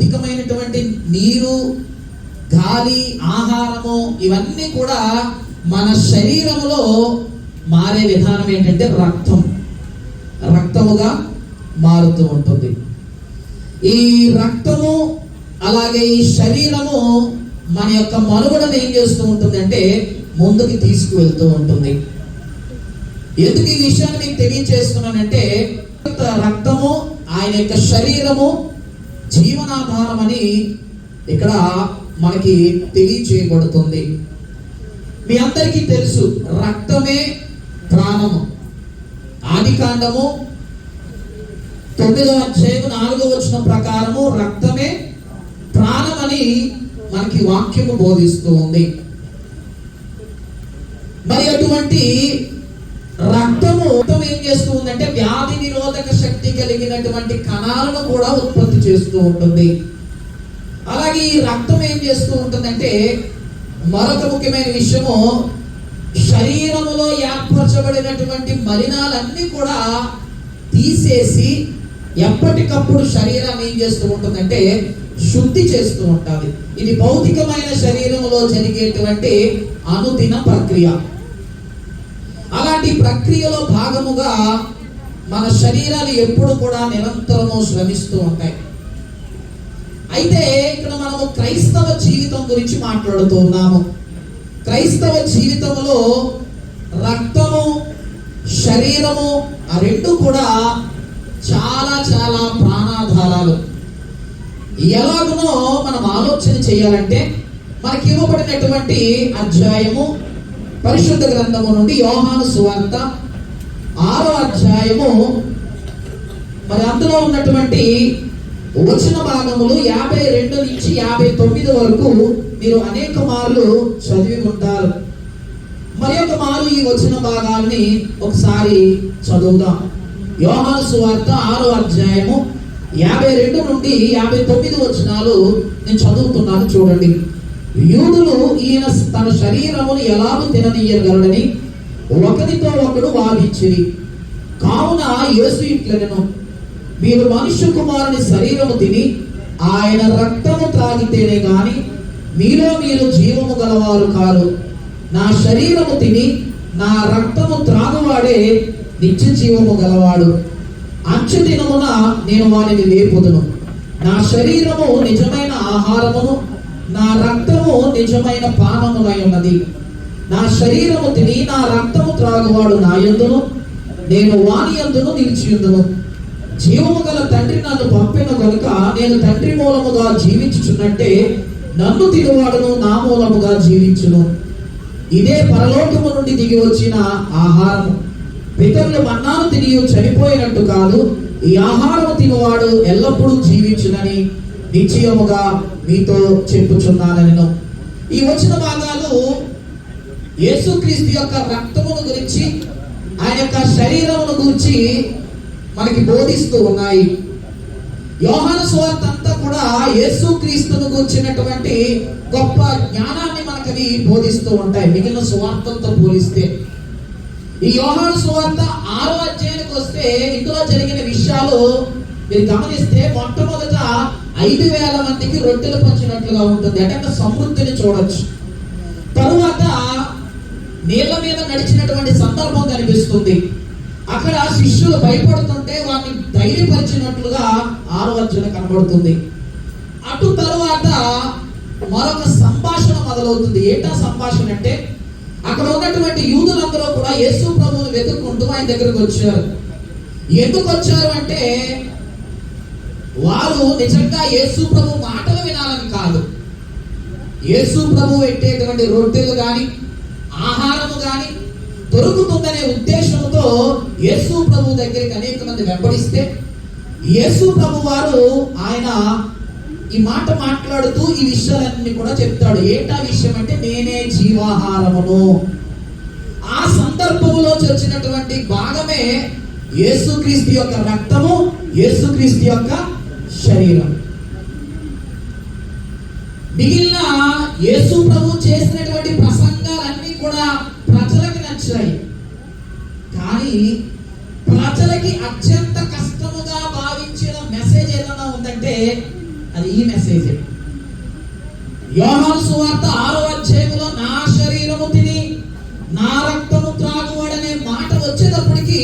భౌతికమైనటువంటి నీరు, గాలి, ఆహారము ఇవన్నీ కూడా మన శరీరములో మారే విధానం ఏంటంటే రక్తముగా మారుతూ ఉంటుంది. ఈ రక్తము అలాగే ఈ శరీరము మన యొక్క మనుగడను ఏం చేస్తూ ఉంటుంది అంటే ముందుకు తీసుకువెళ్తూ ఉంటుంది. ఎందుకు ఈ విషయాన్ని మీకు తెలియజేస్తున్నానంటే రక్తము, ఆయన యొక్క శరీరము జీవనాధారం అని ఇక్కడ మనకి తెలియజేయబడుతుంది. మీ అందరికీ తెలుసు, రక్తమే ప్రాణము. ఆదికాండము 9వ అధ్యాయం 4వ వచనం ప్రకారము రక్తమే ప్రాణమని మనకి వాక్యము బోధిస్తూ ఉంది. మరి అటువంటి రక్తము ఏం చేస్తూ ఉందంటే వ్యాధి నిరోధక శక్తి కలిగినటువంటి కణాలను కూడా ఉత్పత్తి చేస్తూ ఉంటుంది. అలాగే ఈ రక్తం ఏం చేస్తూ ఉంటుందంటే మరొక ముఖ్యమైన విషయము, శరీరములో ఏర్పరచబడినటువంటి మలినాలన్నీ కూడా తీసేసి ఎప్పటికప్పుడు శరీరాన్ని ఏం చేస్తూ ఉంటుందంటే శుద్ధి చేస్తూ ఉంటుంది. ఇది భౌతికమైన శరీరంలో జరిగేటువంటి అనుదిన ప్రక్రియ. అలాంటి ప్రక్రియలో భాగముగా మన శరీరాలు ఎప్పుడు కూడా నిరంతరము శ్రమిస్తూ ఉంటాయి. అయితే ఇక్కడ మనము క్రైస్తవ జీవితం గురించి మాట్లాడుతూ ఉన్నాము. క్రైస్తవ జీవితంలో రక్తము, శరీరము ఆ రెండు కూడా చాలా చాలా ప్రాణాధారాలు. ఎలాగనో మనం ఆలోచన చేయాలంటే మనకి ఇవ్వబడినటువంటి అధ్యాయము పరిశుద్ధ గ్రంథము నుండి యోహాను సువార్త 6వ అధ్యాయము, మరి అందులో ఉన్నటువంటి వచన భాగములు 52 నుంచి 59 వరకు మీరు అనేక మార్లు చదివి ఉంటారు. మరి ఒక మారు ఈ వచన భాగాల్ని ఒకసారి చదువుదాం. యోహాను సువార్త 6వ అధ్యాయము 52 నుండి 59 వచనాలు నేను చదువుతున్నాను, చూడండి. యూదులు ఈయన తన శరీరమును ఎలాగూ తిననీయగలడని ఒకరితో ఒకడు వాదించిరి. కావున యేసు ఇట్లనెను, మీరు మనుష్య కుమారుని శరీరము తిని ఆయన రక్తము త్రాగితేనే గాని మీలో మీరు జీవము గలవారు కారు. నా శరీరము తిని నా రక్తము త్రాగువాడే నిత్య జీవము గలవాడు. అంచె దినమున నేను వారిని లేపుదును. నా శరీరము నిజమైన ఆహారమును, నా రక్తము నిజమైన పానమునై ఉన్నది. నా శరీరము తిని నా రక్తము త్రాగువాడు నా యందును, నేను వాని యందును నిలిచియుందును. జీవము గల తండ్రి నన్ను పంపిన కనుక నేను తండ్రి మూలముగా జీవించుచున్నట్టే నన్ను తినువాడును నా మూలముగా జీవించును. ఇదే పరలోకము నుండి దిగి వచ్చిన ఆహారము. పితరులు మన్నాను తిని చనిపోయినట్టు కాదు, ఈ ఆహారము తినువాడు ఎల్లప్పుడూ జీవించునని నిశ్చయముగా మీతో చెప్పుచున్నానని. ఈ వచ్చిన భాగాలు యేసుక్రీస్తు యొక్క రక్తమును గురించి, ఆయన యొక్క శరీరమును గురించి మనకి బోధిస్తూ ఉన్నాయి. యోహాను సువార్త అంతా కూడా యేసుక్రీస్తును గురించినటువంటి గొప్ప జ్ఞానాన్ని మనకి బోధిస్తూ ఉంటాయి మిగిలిన సువార్తలతో పోలిస్తే. ఈ యోహాను సువార్త 6వ అధ్యాయానికి వస్తే ఇందులో జరిగిన విషయాలు మీరు గమనిస్తే మొట్టమొదట 5,000 మందికి రొట్టెలు పంచినట్లుగా ఉంటుంది, అంటే సమృద్ధిని చూడొచ్చు. తరువాత నీళ్ల మీద నడిచినటువంటి సందర్భం కనిపిస్తుంది. అక్కడ శిష్యులు భయపడుతుంటే వారిని ధైర్యపరిచినట్లుగా 6వ అధ్యాయం కనబడుతుంది. అటు తరువాత మరొక సంభాషణ మొదలవుతుంది. ఏంటా సంభాషణ అంటే అక్కడ ఉన్నటువంటి యూదులందరూ కూడా యేసు ప్రభువుని వెతుక్కుంటూ ఆయన దగ్గరకు వచ్చారు. ఎందుకు వచ్చారు అంటే వారు నిజంగా యేసు ప్రభు మాటలు వినాలని కాదు, యేసు ప్రభు పెట్టేటువంటి రొట్టెలు కానీ ఆహారము కానీ దొరుకుతుందనే ఉద్దేశంతో యేసు ప్రభు దగ్గరికి అనేక మంది వెంబడిస్తే యేసు ప్రభు వారు ఆయన ఈ మాట మాట్లాడుతూ ఈ విషయాలన్నీ కూడా చెప్తాడు. ఏంటా విషయం అంటే నేనే జీవాహారమును. ఆ సందర్భంలో వచ్చినటువంటి భాగమే యేసుక్రీస్తు యొక్క రక్తము, యేసుక్రీస్తు యొక్క శరీరం. మిగిలిన యేసు ప్రభు చేసినటువంటి ప్రసంగాలన్నీ కూడా ప్రజలకి నచ్చాయి. కానీ ప్రజలకి అత్యంత కష్టముగా భావించిన మెసేజ్ ఏదైనా ఉందంటే అది ఈ మెసేజ్. యోహాను సువార్త 6వ అధ్యాయంలో నా శరీరము తిని నా రక్తము త్రాగువాడనే మాట వచ్చేటప్పటికి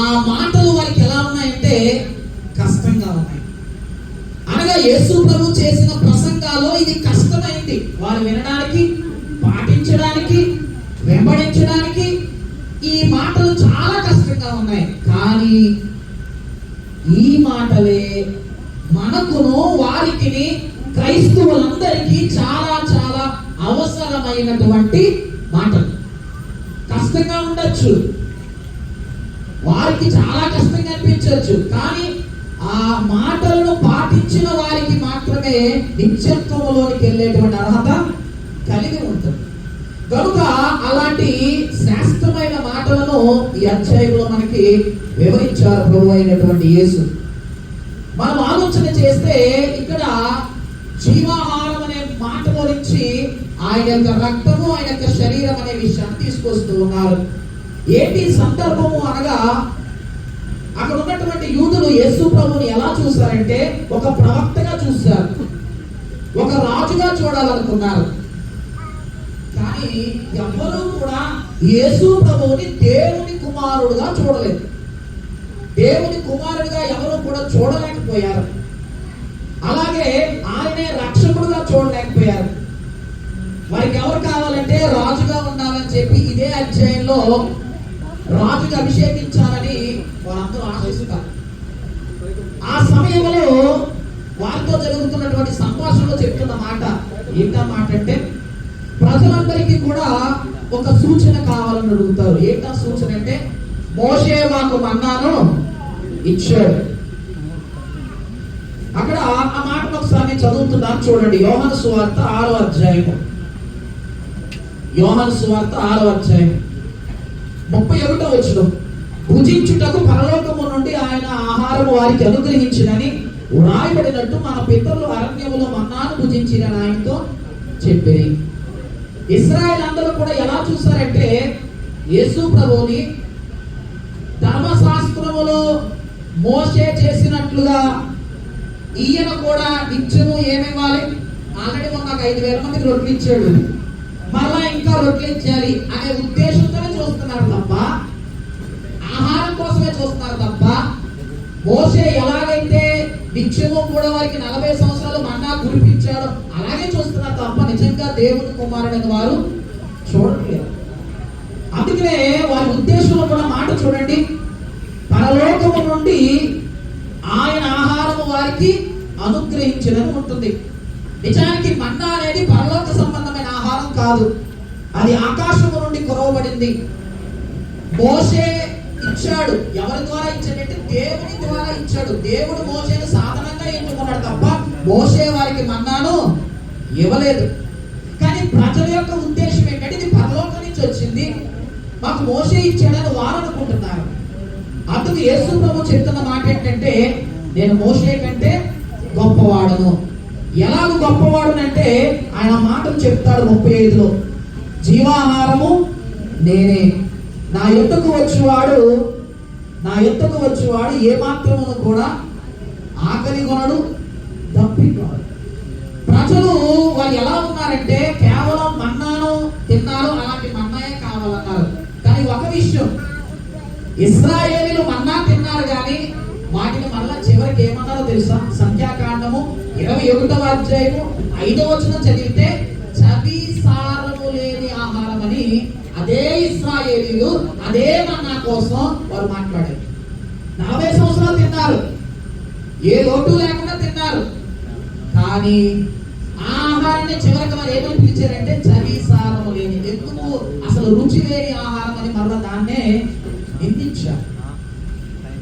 ఆ మాటలు వారికి ఎలా ఉన్నాయంటే కష్టంగా ఉన్నాయి. అనగా యేసు ప్రభు చేసిన ప్రసంగాల్లో ఇది కష్టమైంది వారు వినడానికి, పాటించడానికి, వెంబడించడానికి. ఈ మాటలు చాలా కష్టంగా ఉన్నాయి. కానీ ఈ మాటలే మనకును వారికి క్రైస్తవులందరికీ చాలా చాలా అవసరమైనటువంటి మాటలు. కష్టంగా ఉండొచ్చు, వారికి చాలా కష్టంగా అనిపించవచ్చు, కానీ ఆ మాటలను పాటించిన వారికి మాత్రమే నిత్యత్వంలోనికి వెళ్ళేటువంటి అర్హత కలిగి ఉంటుంది. కనుక అలాంటి శ్రేష్టమైన మాటలను ఈ అధ్యాయంలో మనకి వివరించారు ప్రభు అయినటువంటి యేసు. మనం ఆలోచన చేస్తే ఇక్కడ జీవాహారం అనే మాట గురించి ఆయన యొక్క రక్తము, ఆయన యొక్క శరీరం అనే విషయాన్ని తీసుకొస్తూ ఉన్నారు. ఏంటి సందర్భము అనగా అక్కడ ఉన్నటువంటి యూదులు యేసు ప్రభుని ఎలా చూశారంటే ఒక ప్రవక్తగా చూశారు, ఒక రాజుగా చూడాలనుకున్నారు. కానీ ఎవరూ కూడా యేసు ప్రభువుని దేవుని కుమారుడుగా చూడలేదు. దేవుని కుమారుడిగా ఎవరు కూడా చూడలేకపోయారు. అలాగే ఆయనే రక్షకుడుగా చూడలేకపోయారు. వారికి ఎవరు కావాలంటే రాజుగా ఉండాలని చెప్పి ఇదే అధ్యాయంలో రాజుగా అభిషేకించాలని వారందరూ ఆశిస్తారు. ఆ సమయంలో వారితో జరుగుతున్నటువంటి సంభాషణలో చెప్తున్న మాట ఏంటా మాట అంటే ప్రజలందరికీ కూడా ఒక సూచన కావాలని అడుగుతారు. ఏంటా సూచన అంటే మోషే మాకు మన్నాను ఇచ్చాడు. అక్కడ ఆ మాటను ఒకసారి చదువుతున్నాను చూడండి. యోహాను సువార్త 6వ అధ్యాయం, యోహాను సువార్త 6వ అధ్యాయం 31వ వచనం. భుజించుటకు పరలోకము నుండి ఆయన ఆహారము వారికి అనుగ్రహించినని వ్రాయబడినట్టు మన పితరులు అరణ్యములో మన్నాను భుజించినని ఆయనతో చెప్పిరి. ఇశ్రాయేల్ అందరూ కూడా ఎలా చూసారంటే యేసు ప్రభువుని ధర్మశాస్త్రములో మోషే చేసినట్లుగా ఈయన కూడా నిత్యము ఏమివ్వాలి, ఆల్రెడీ నాకు 5,000 మందికి రొట్టెలు ఇచ్చాడు, మళ్ళా ఇంకా రొట్టెలు ఇచ్చాలి అనే ఉద్దేశంతోనే చూస్తున్నారు తప్ప, ఆహారం కోసమే చూస్తున్నారు తప్ప, మోషే ఎలాగైతే నిత్యము కూడా వారికి 40 సంవత్సరాలు మన్నా కురిపించాడు అలాగే చూస్తున్నారు తప్ప నిజంగా దేవుని కుమారుడని వారు చూడట్లేదు. అందుకనే వారి ఉద్దేశంలో కూడా మాట చూడండి, పరలోకము నుండి ఆయన ఆహారము వారికి అనుగ్రహించడం ఉంటుంది. నిజానికి మన్నా అనేది పరలోక సంబంధమైన ఆహారం కాదు, అది ఆకాశము నుండి కురవబడింది. మోషే ఇచ్చాడు. ఎవరి ద్వారా ఇచ్చాడంటే దేవుని ద్వారా ఇచ్చాడు. దేవుడు మోషేను సాధనంగా ఎంచుకున్నాడు తప్ప మోషే వారికి మన్నాను ఇవ్వలేదు. కానీ ప్రజల యొక్క ఉద్దేశం ఏంటంటే ఇది పరలోకం నుంచి వచ్చింది, మాకు మోషే ఇచ్చాడని వారు అనుకుంటున్నారు. అందుకు యేసు ప్రభు చెప్తున్న మాట ఏంటంటే నేను మోషే కంటే గొప్పవాడను. ఎలాగ గొప్పవాడునంటే ఆయన మాటలు చెప్తాడు 35లో, జీవాహారము నేనే, నా యొద్దకు వచ్చేవాడు ఏ మాత్రమును కూడా ఆకలి కొనడు, దప్పికొనడు. ప్రజలు వాళ్ళు ఎలా ఉన్నారంటే కేవలం మన్నాను తిన్నారు, అలాంటి మన్నాయే కావాలన్నారు. కానీ ఒక విషయం, ఇశ్రాయేలీయులు మన్నా తిన్నారు కానీ వాటిని మళ్ళా చివరికి ఏమన్నారో తెలుసా? సంఖ్యాకాండము 21వ అధ్యాయము 5వ వచనం చదివితే చవిసారము లేని ఆహారం అని అదే ఇశ్రాయేలీయులు అదే మన్నా కోసం వారు మాట్లాడారు. 40 సంవత్సరాలు తిన్నారు, ఏ లోటు లేకుండా తిన్నారు. కానీ ఆ ఆహారాన్ని చివరికి వారు ఏమని పిలిచారంటే చవిసారము లేని, ఎందుకు అసలు రుచి లేని ఆహారం అని మళ్ళా దాన్నే నిందించారు.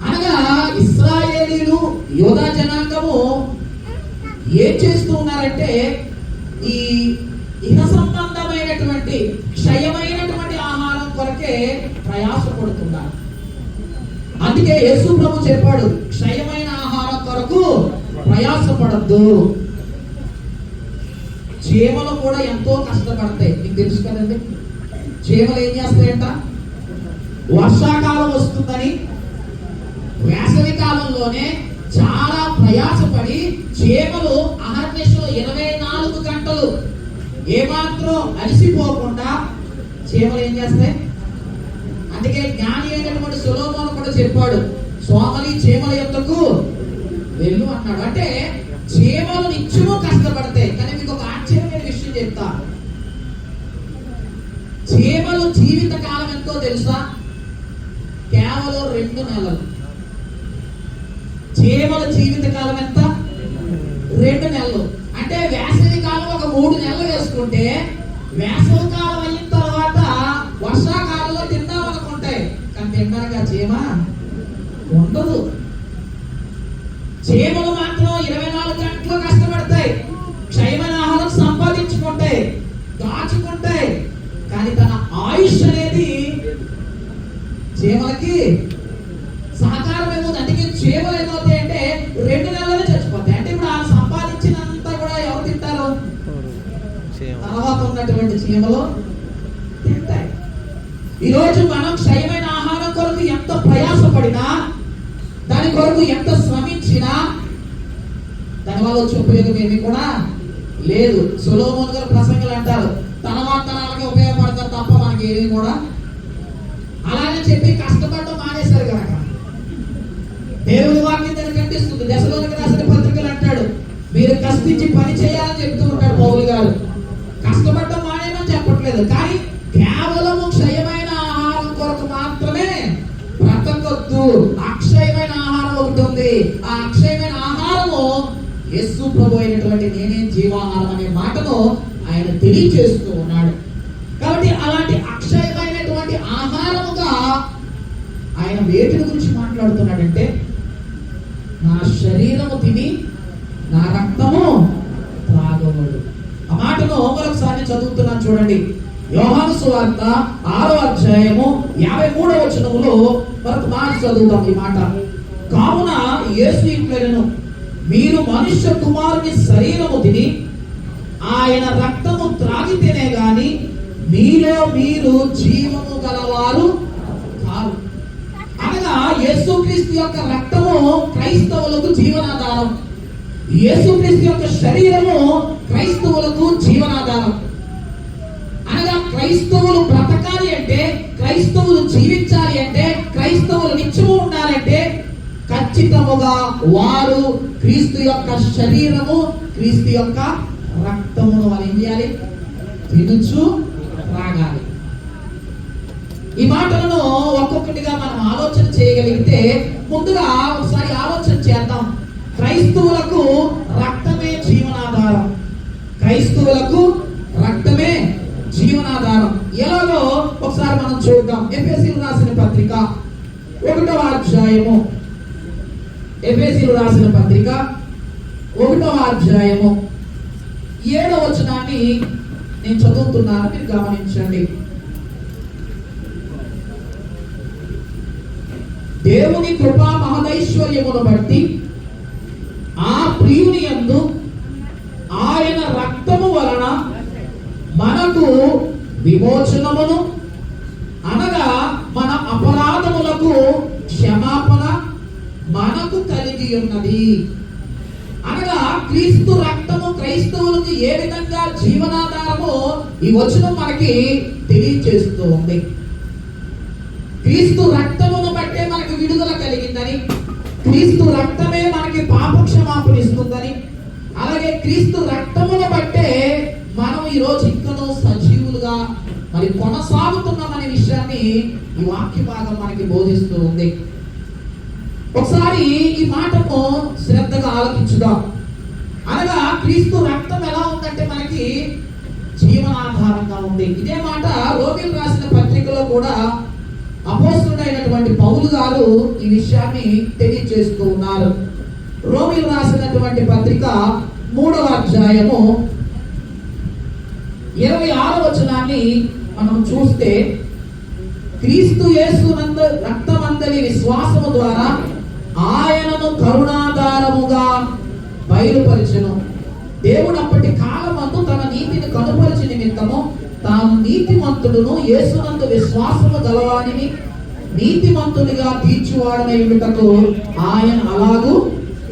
అనగా ఇశ్రాయేలీయులు యోధా జనాంగము ఏం చేస్తూ ఉన్నారంటే ఈ ఇహ సంబంధమైనటువంటి క్షయమైనటువంటి ఆహారం కొరకే ప్రయాసపడుతున్నారు. అందుకే యేసు ప్రభు చెప్పాడు క్షయమైన ఆహారం కొరకు ప్రయాసపడద్దు. చీమలు కూడా ఎంతో కష్టపడతాయి, మీకు తెలుసు కదండి. చీమలు ఏం చేస్తాయంట, వర్షాకాలం వస్తుందని వేసవి కాలంలోనే చాలా ప్రయాసపడి చీమలు అహర్నిశలో 24 గంటలు ఏమాత్రం అలసిపోకుండా చీమలు ఏం చేస్తాయి? అందుకే జ్ఞాని అయినటువంటి సొలొమోను కూడా చెప్పాడు, సోమలి చీమల యొద్దకు వెళ్ళు అన్నాడు. అంటే చీమలు నిత్యము కష్టపడతాయి. కానీ మీకు ఒక ఆశ్చర్యమైన విషయం చెప్తా, చీమలు జీవిత కాలం ఎంతో తెలుసా? కేవలం 2 నెలలు. చీమల జీవిత కాలం ఎంత? 2 నెలలు. అంటే వేసవి కాలం ఒక 3 నెలలు వేసుకుంటే వేసవి కాలం అయిన తర్వాత వర్షాకాలంలో తిందామనుకుంటాయి, కానీ తినడానికి ఆ చీమ ఉండదు. చీమలు మాత్రం 24 గంటలు కష్టపడతాయి, క్షయమైన ఆహారం సంపాదించుకుంటాయి, దాచుకుంటాయి. కానీ తన ఆయుష్ అనేది చీమలకి సహకారం ఏమవుతుంది. అందుకే చీమలు ఏమవుతాయి అంటే 2 నెలలు చచ్చిపోతాయి. అంటే ఇప్పుడు ఆ సంపాదించినంతా కూడా ఎవరు తింటారు? తర్వాత ఉన్నటువంటి చీమలు తింటాయి. ఈరోజు మనం క్షయమైన ఆహారం కొరకు ఎంత ప్రయాసపడినా, దాని కొరకు ఎంత శ్రమించినా దానివల్ల వచ్చే ఉపయోగం ఏమి కూడా లేదు. సొలొమోను గారు ప్రసంగులు అంటారు, తన వార్తనాలకి ఉపయోగపడతారు తప్ప మనకి ఏమి కూడా. అలాగే చెప్పి కష్టపడడం మానేశారు కనుక దేవుని వాక్యం దాన్ని ఖండిస్తుంది. దశలోనికి రాసిన పత్రికలు అంటాడు, మీరు కష్టించి పని చేయాలని చెప్తూ ఉంటాడు పౌలు గారు. కష్టపడడం మానేమని చెప్పట్లేదు, కానీ కేవలము క్షయమైన ఆహారం కొరకు మాత్రమే బ్రతకొద్దు. అక్షయమైన ఆహారం ఒకటి ఉంది. ఆ అక్షయమైన ఆహారము యేసు ప్రభు అయినటువంటి నేనే జీవాహారం అనే మాటను ఆయన తెలియజేస్తూ ఉన్నాడు. కాబట్టి అలాంటి అక్షయమైనటువంటి ఆహారముగా ఆయన వేటిని గురించి మాట్లాడుతున్నాడంటే, నా శరీరము తిని నా రక్తము త్రాగవడు. ఆ మాటను మరొకసారి చదువుతున్నాను చూడండి. యోహాను సువార్త 6వ అధ్యాయము 53వ వచనములో మరొక మాట చదువుతాం ఈ మాట. కావున యేసు ఇట్లనెను, మీరు మనుష్య కుమారుని శరీరము తిని ఆయన రక్తము త్రాగితేనే గాని మీలో మీరు జీవము గలవారు కారు. అనగా యేసుక్రీస్తు యొక్క రక్తము క్రైస్తవులకు జీవనాధారం, యేసుక్రీస్తు యొక్క శరీరము క్రైస్తవులకు జీవనాధారం. అనగా క్రైస్తవులు బ్రతకాలి అంటే, క్రైస్తవులు జీవించాలి అంటే, క్రైస్తవులు నిత్యము ఉండాలంటే ఖచ్చితముగా వారు క్రీస్తు యొక్క శరీరము, క్రీస్తు యొక్క రక్తమును వాళ్ళు ఏం చేయాలి? తినుచు త్రాగాలి. ఈ మాటలను ఒక్కొక్కటిగా మనం ఆలోచన చేయగలిగితే, ముందుగా ఒకసారి ఆలోచన చేద్దాం. క్రైస్తవులకు రక్తమే జీవనాధారం. క్రైస్తవులకు రక్తమే జీవనాధారం. ఎలాగో ఒకసారి మనం చూద్దాం. ఎఫెసీయులకు రాసిన పత్రిక 1వ అధ్యాయము, ఎఫెసీయులకు రాసిన పత్రిక 1వ అధ్యాయము 7వ వచనాన్ని నేను చదువుతున్నాను, మీరు గమనించండి. దేవుని కృపా మహదైశ్వర్యమును బట్టి ఆ ప్రియుని యందు ఆయన రక్తము వలన మనకు విమోచనమును, అనగా మన అపరాధములకు క్షమాపణ మనకు కలిగి ఉన్నది. అనగా క్రీస్తు రక్తము క్రైస్తవులకు ఏ విధంగా జీవనాధారమో ఈ వచనం మనకి తెలియజేస్తూ ఉంది. క్రీస్తు రక్తమును బట్టే మనకు విడుదల కలిగిందని, క్రీస్తు రక్తమే మనకి పాప క్షమాపణ ఇస్తుందని, అలాగే క్రీస్తు రక్తమును బట్టే మనం ఈరోజు ఇంకనూ సజీవులుగా మరి కొనసాగుతున్నామనే విషయాన్ని ఈ వాక్య భాగం మనకి బోధిస్తూ ఉంది. ఒకసారి ఈ మాటను శ్రద్ధగా ఆలోచించుదాం. అనగా క్రీస్తు రక్తం ఎలా ఉందంటే మనకి జీవనాధారంగా ఉంది. ఇదే మాట రోమీయులకు రాసిన పత్రికలో కూడా అపోస్తలుడైనటువంటి పౌలు గారు ఈ విషయాన్ని తెలియజేస్తూ ఉన్నారు. రోమీయులకు రాసినటువంటి పత్రిక 3వ అధ్యాయము 26వ వచనాన్ని మనం చూస్తే, క్రీస్తు యేసునందు రక్తమందలి విశ్వాసము ద్వారా ఆయనను కరుణాధారముగా బయలుపరిచెను. దేవుడు అప్పటి కాలమందు తన నీతిని కనుపరిచి నిమిత్తము తాను నీతిమంతుడును యేసునందు విశ్వాసము గలవానిని నీతిమంతునిగా తీర్చువాడనై ఉండుటకు ఆయన అలాగూ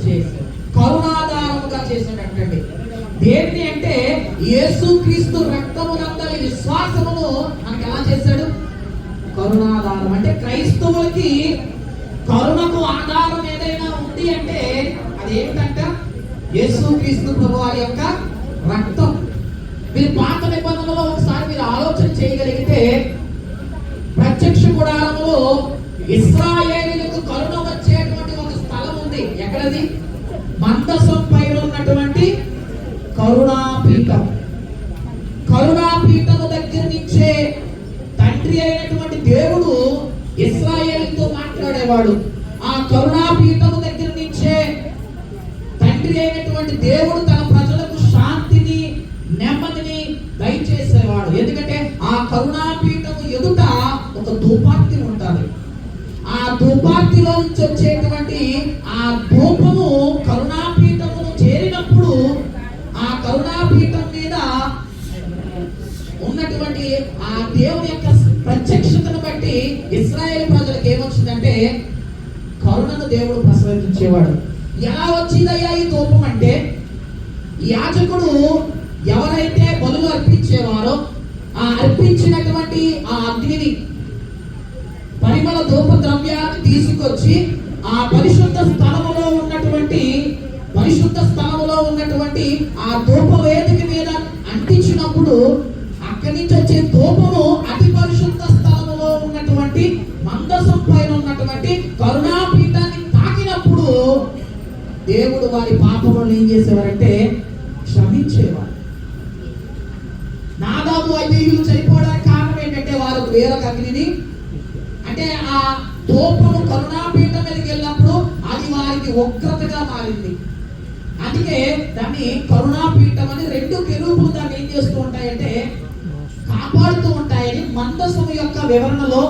చేశాడు. కరుణాధారముగా చేశాడంటండి. దేన్ని అంటే యేసుక్రీస్తు రక్తమునందలి విశ్వాసమును మనకి ఎలా చేశాడు? కరుణాధారం. అంటే క్రైస్తవులకి కరుణకు ఆధారం ఏదైనా ఉంది అంటే అది ఏమిటంట? యేసుక్రీస్తు ప్రభువారి యొక్క రక్తం. మీరు పాత నిబంధనలో ఒకసారి మీరు ఆలోచన చేయగలిగితే ప్రత్యక్ష గుడారములో ఇశ్రాయేలీయులకు కరుణ వచ్చేటువంటి ఒక స్థలం ఉంది. ఎక్కడది? మందసం పైన ఉన్నటువంటి కరుణాపీఠం. కరుణాపీఠము దగ్గర నుంచే తండ్రి అయినటువంటి దేవుడు ఇశ్రాయేలుతో మాట్లాడేవాడు. ఆ కరుణాపీఠము దగ్గర నుంచే తండ్రి అయినటువంటి దేవుడు తన ప్రజలకు శాంతిని, నెమ్మదిని దయచేసేవాడు. ఎందుకంటే ఆ కరుణాపీఠము ఎదుట ఒక ధూపార్తి ఉంటుంది. ఆ ధూపార్తిలో నుంచి వచ్చేటువంటి ఆ ధూపము కరుణాపీఠమును చేరినప్పుడు ఆ కరుణాపీఠం మీద ఉన్నటువంటి ఆ దేవుని యొక్క ప్రత్యక్షతను బట్టి ఇశ్రాయేలు ప్రజలకు ఏమొచ్చిందంటే కరుణను దేవుడు ప్రసాదించేవాడు. ఎలా వచ్చిందయ్యా ఈ ధూపం అంటే, యాజకుడు ఎవరైతే బలులు అర్పించేవారో ఆ అర్పించినటువంటి ఆ అగ్నిని, పరిమళ ధూప ద్రవ్యాన్ని తీసుకొచ్చి ఆ పరిశుద్ధ స్థలములో ఉన్నటువంటి ఆ ధూప వేదిక మీద అంటించినప్పుడు అక్కడి నుంచి వచ్చే ధూపము అతి పరిశుద్ధ స్థలములో ఉన్నటువంటి మందసం పైన ఉన్నటువంటి కరుణాపీఠాన్ని తాకినప్పుడు దేవుడు వారి పాపములను ఏం చేసేవారంటే క్షమించేవారు. నాదాబు అబీహులు చనిపోవడానికి కారణం ఏంటంటే వారు వేరొక అగ్నిని, అంటే ఆ ధూపము కరుణాపీఠం మీదకి వెళ్ళినప్పుడు అది వారికి ఉగ్రతగా మారింది. అందుకే దాన్ని కరుణాపీఠం అని 2 కెరూబులు దాన్ని ఏం చేస్తూ ఉంటాయంటే కాపాడుతూ ఉంటాయని మందసము యొక్క వివరణలో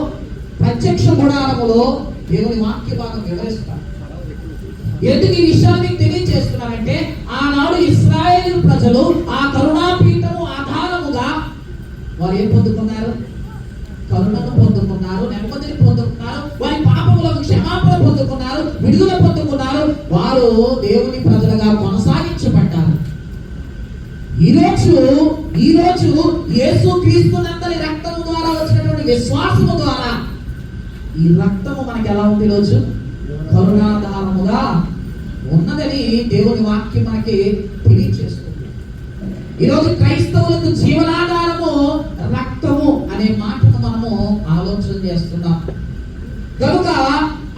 ప్రత్యక్ష గుడారములో దేవుని వాక్య భాగం వివరిస్తారు. ఎందుకు ఈ విషయాన్ని తెలియజేస్తున్నానంటే ఆనాడు ఇశ్రాయేలు ప్రజలు ఆ కరుణాపీఠము ఆధారముగా వారు ఏం పొందుకున్నారు? కరుణను పొందుకున్నారు, నెమ్మదిని పొందుకున్నారు, వారి పాపములకు క్షమాపణ పొందుకున్నారు, విడుదల పొందుకున్నారు. వారు దేవుని ప్రజలుగా కొనసాగించబడ్డారు. ఈరోజు యేసుక్రీస్తునందరి రక్తము ద్వారా వచ్చినటువంటి విశ్వాసము ద్వారా ఈ రక్తము మనకి ఎలా ఉంది? ఈరోజు కరుణాధారముగా ఉన్నదని దేవుని వాక్యం మనకి తెలియజేస్తుంది. ఈరోజు క్రైస్తవులకు జీవనాధారము రక్తము అనే మాటను మనము ఆలోచన చేస్తున్నాం. కనుక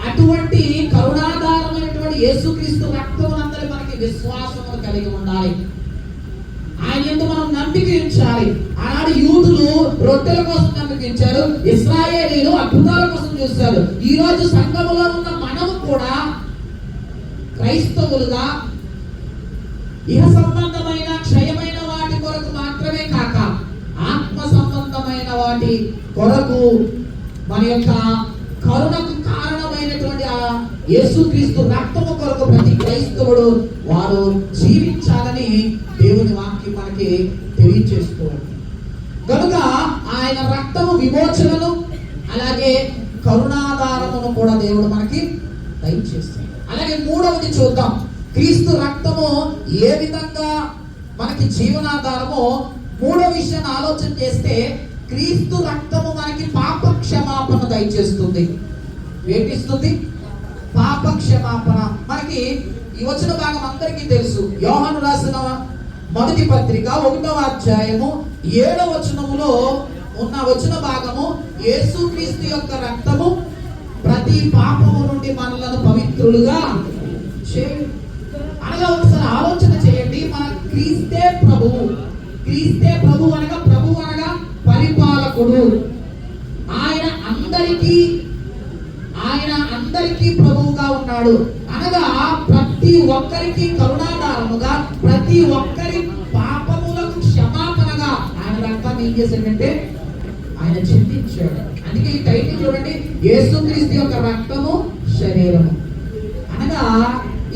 అటువంటి కరుణాధారమైనటువంటి యేసుక్రీస్తు రక్తమునందరి మనకి విశ్వాసము కలిగి ఉండాలి. ఆయన యందు మనం నమ్మిక ఉంచాలి. ఆనాడు యూదులు రొట్టెల కోసం నమ్మికించారు, ఇశ్రాయేలీయులు అద్భుతాల కోసం చూస్తారు. ఈ రోజు సంఘములో ఉన్న మనము కూడా క్రైస్తవులుగా ఇహ సంబంధమైన క్షయమైన వాటి కొరకు మాత్రమే కాక ఆత్మ సంబంధమైన వాటి కొరకు మన యొక్క కరుణకు కారణమైనటువంటి ఆ యేసుక్రీస్తు రక్తము కొరకు ప్రతి క్రైస్తవుడు వారు జీవించాలని దేవుని వాక్యం మనకి తెలియజేస్తుంది. కనుక ఆయన రక్తము విమోచనను అలాగే కరుణాధారమును కూడా దేవుడు మనకి దయచేస్తాడు. అలాగే మూడవది చూద్దాం. క్రీస్తు రక్తము ఏ విధంగా మనకి జీవనాధారమో మూడో విషయాన్ని ఆలోచన చేస్తే క్రీస్తు రక్తము మనకి పాప క్షమాపణ దయచేస్తుంది. ఏంటిస్తుంది? పాప క్షమాపణ. మనకి ఈ వచన భాగం అందరికీ తెలుసు. యోహాను రాసిన మొదటి పత్రిక 1వ అధ్యాయము 7వ వచనములో ఉన్న వచన భాగము యేసుక్రీస్తు యొక్క రక్తము ప్రతి పాపము నుండి మనలను పవిత్రులుగా చేయును. అనగా ఒకసారి ఆలోచన చేయండి. మన క్రీస్తే ప్రభువు. క్రీస్తే ప్రభు అనగా పరిపాలకుడు. ఆయన అందరికీ ప్రభువుగా ఉన్నాడు. అనగా ప్రతి ఒక్కరికి కరుణాధారముగా, ప్రతి ఒక్కరి పాపములకు క్షమాపణగా ఆయన రక్తాన్ని ఏం చేశాడంటే ఆయన చింతించాడు. అందుకే ఈ టైటిల్ చూడండి, యేసుక్రీస్తు యొక్క రక్తము శరీరము. అనగా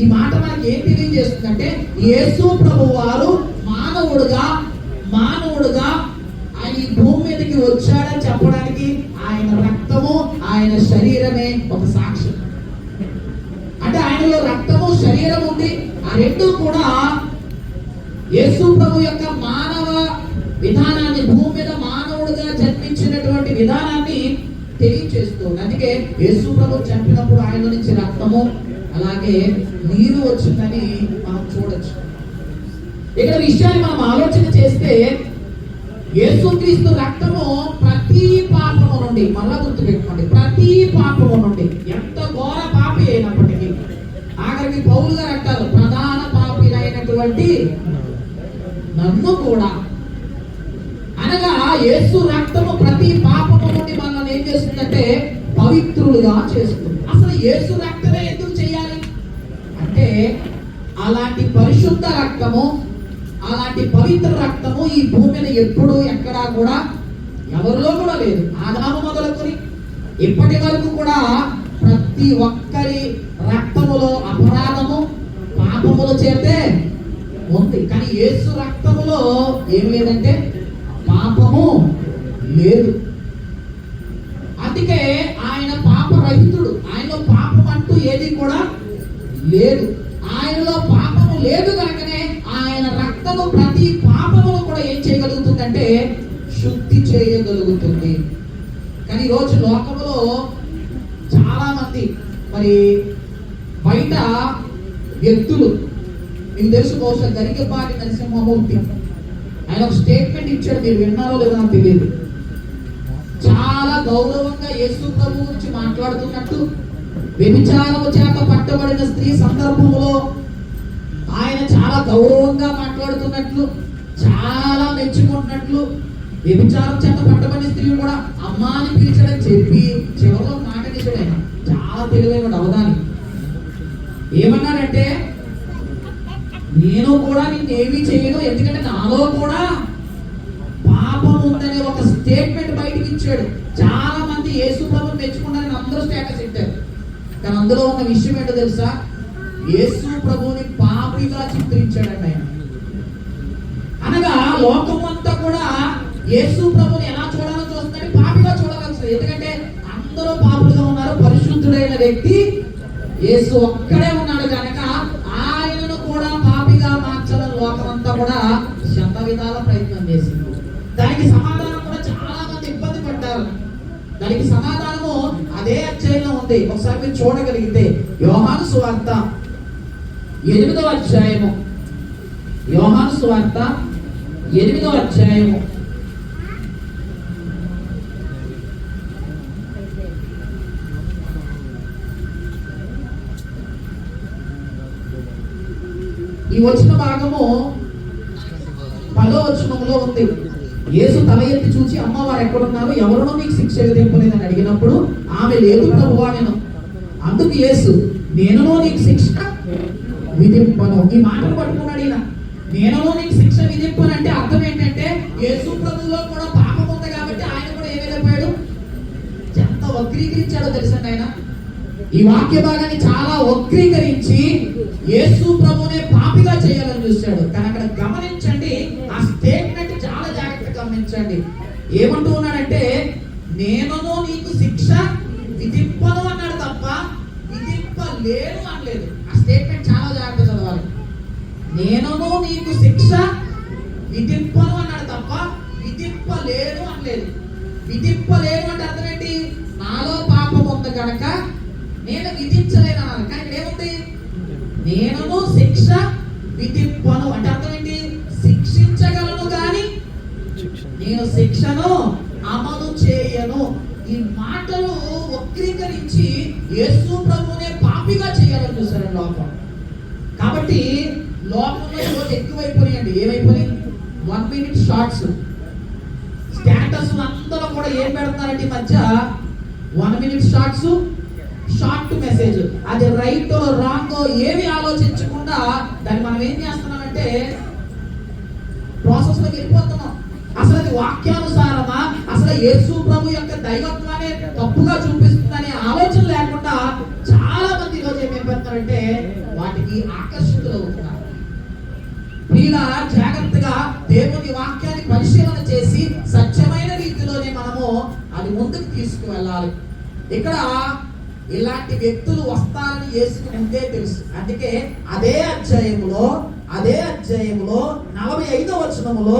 ఈ మాట మనకి ఏం తెలియజేస్తుందంటే యేసు ప్రభు వారు మానవుడుగా ఆయన ఈ భూమి మీదకి వచ్చాడని చెప్పడానికి ఆయన రక్తము ఆయన శరీరమే ఒక సాక్ష్యం. అంటే ఆయనలో రక్తము శరీరము యేసు ప్రభు యొక్క మానవ విధానాన్ని, భూమి మీద మానవుడిగా జన్మించినటువంటి విధానాన్ని తెలియచేస్తుంది. అందుకే యేసు ప్రభు చంపినప్పుడు ఆయన నుంచి రక్తము అలాగే నీరు వచ్చిందని మనం చూడొచ్చు. ఇక్కడ విషయాన్ని మనం ఆలోచన చేస్తే యేసుక్రీస్తు రక్తము ప్రతి పాపము నుండి, మళ్ళా గుర్తుపెట్టుకోండి, ప్రతి పాపము నుండి, ఎంత ఘోర పాపి అయినప్పటికీ, ఆఖరికి పౌలు గారు అంటారు, ప్రధాన పాపినైనటువంటి నన్ను కూడా, అనగా యేసు రక్తము ప్రతి పాపము నుండి మనల్ని ఏం చేస్తుందంటే పవిత్రులుగా చేస్తుంది. అసలు యేసు రక్తమే ఎందుకు చేయాలి అంటే, అలాంటి పరిశుద్ధ రక్తము, అలాంటి పవిత్ర రక్తము ఈ భూమిని ఎప్పుడు ఎక్కడా కూడా ఎవరిలో కూడా లేదు. ఆదాము మొదలుకొని ఇప్పటి వరకు కూడా ప్రతి ఒక్కరి రక్తములో అపరాధము, పాపములు చేరితే ఉంది. కానీ యేసు రక్తములో ఏం లేదంటే పాపము లేదు. అందుకే ఆయన పాపరహితుడు. ఆయనలో పాపం అంటూ ఏది కూడా లేదు. ఆయనలో పాపము లేదు కనుకనే ఆయన రక్తము ప్రతి పాపమును కూడా ఏం చేయగలుగుతుందంటే శుద్ధి చేయగలుగుతుంది. కానీ ఈరోజు లోకంలో చాలా మంది మరి బయట వ్యక్తులు, మీకు తెలుసు, బహుశా గరికపాటి నరసింహమూర్తి, ఆయన ఒక స్టేట్మెంట్ ఇచ్చాడు, మీరు విన్నారో లేదో నాకు తెలియదు. చాలా గౌరవంగా యేసు ప్రభు గురించి మాట్లాడుతున్నట్టు, వ్యభిచారము చేత పట్టబడిన స్త్రీ సందర్భంలో ఆయన చాలా గౌరవంగా మాట్లాడుతున్నట్లు, చాలా మెచ్చుకుంటున్నట్లు, వ్యభిచారం చేత పట్టబడిన స్త్రీలు కూడా అమ్మా అని పిలిచాడని చెప్పి చివరిలో మాట నిచ్చాడు. ఆయన చాలా తెలివైన అవధాని. ఏమన్నాడంటే, నేను కూడా నిన్నేమీ చేయను, ఎందుకంటే నాలో కూడా పాపం ఉందనే ఒక స్టేట్మెంట్ బయటకి ఇచ్చాడు. చాలా మంది యేసు ప్రభువుని మెచ్చుకున్నారని అందరూ స్టేటస్ ఇచ్చారు. కానీ అందులో ఉన్న విషయం ఏంటో తెలుసా? యేసు ప్రభువుని పాపిగా చిత్రించాడండి ఆయన. అనగా లోకం అంతా కూడా యేసు ప్రభువుని ఎలా చూడాలో చూస్తుందని పాపిగా చూడాల్సింది. ఎందుకంటే అందరూ పాపులుగా ఉన్నారు, పరిశుద్ధుడైన వ్యక్తి యేసు ఒక్కడే ఉన్నాడు కనుక ఆయనను కూడా పాపిగా మార్చాలని లోకం అంతా కూడా శత విధాల ప్రయత్నం చేసింది. దానికి సమాధానం కూడా చాలా మంది ఇబ్బంది పడ్డారు. దానికి సమాధానము అదే అధ్యాయంలో ఉంది. ఒకసారి మీరు చూడగలిగితే యోహాను సువార్త 8వ అధ్యాయము, యోహాను సువార్త 8వ అధ్యాయము ఈ వచ్చిన భాగము 10వ వచనంలో ఉంది. యేసు తల ఎత్తి చూచి, అమ్మవారు ఎక్కడున్నారు, ఎవరినో మీకు శిక్ష విధింపలేదని అడిగినప్పుడు ఆమె, లేదు ప్రభువా నేను. అందుకు యేసు, నేనునో నీకు శిక్ష విధింపను. ఈ మాటలు పట్టుకున్నాడు ఈయన. నేనునో నీకు శిక్ష విధింపను అంటే అర్థం ఏంటంటే యేసు ప్రభువులో కూడా పాపం ఉంది కాబట్టి ఆయన కూడా ఏమైపోయాడు, ఎంత వక్రీకరించాడో తెలుసండి ఆయన. ఈ వాక్య భాగాన్ని చాలా వక్రీకరించి యేసు ప్రభువునే పాపిగా చేయాలని చూశాడు. కానీ అక్కడ గమనించండి, ఆ స్టేట్మెంట్ చాలా జాగ్రత్తగా గమనించండి. ఏమంటూ ఉన్నాడంటే, నేనును నీకు శిక్ష విధింపను అన్నాడు తప్ప విధింపలేను అనలేదు. ఆ స్టేట్మెంట్ చాలా జాగ్రత్తగా చదవాలి. నేనును నీకు శిక్ష విధింపను అన్నాడు తప్ప విధింపలేను అనలేదు. విధింపలేను అంటే అర్థం ఏంటి? నాలో పాపం ఉంది కనుక నేను విధించలేను అన్నాను. కానీ ఇక్కడ ఏముంది? నేనును శిక్ష విధింపను అంటే అర్థం ఏంటి? శిక్షించగలను కానీ నేను శిక్షను అమలు చేయను. ఈ మాటలు వక్రీకరించి యేసు ప్రభువునే పాపిగా చేయాలని చూశారు లోకం. కాబట్టి లోకంలో ఈరోజు ఎక్కువైపోయాయండి. ఏమైపోయి 1 minute షార్ట్స్, స్టేటస్ అందరూ కూడా ఏం పెడుతున్నారంటే ఈ మధ్య 1 minute షార్ట్స్, షార్ట్ మెసేజ్. అది రైట్ రాంగ్ ఏమి ఆలోచించకుండా దాన్ని మనం ఏం చేస్తున్నామంటే ప్రాసెస్ లోకి వెళ్ళిపోతున్నాం. అసలు అది వాక్యానుసారమా, అసలు యేసు ప్రభు యొక్క దైవత్వాన్ని తప్పుగా చూపిస్తుందనే ఆలోచన లేకుండా చాలా మంది ఈరోజు ఏమైపోతున్నారంటే వాటికి ఆకర్షితులు అవుతున్నారు. ఇలా జాగ్రత్తగా దేవుని వాక్యాన్ని పరిశీలన చేసి సత్యమైన రీతిలోనే మనము అది ముందుకు తీసుకువెళ్ళాలి. ఇక్కడ ఇలాంటి వ్యక్తులు వస్తారని యేసుకు ముందే తెలుసు. అందుకే అదే అధ్యాయంలో అదే అధ్యాయంలో 45వ వచనములో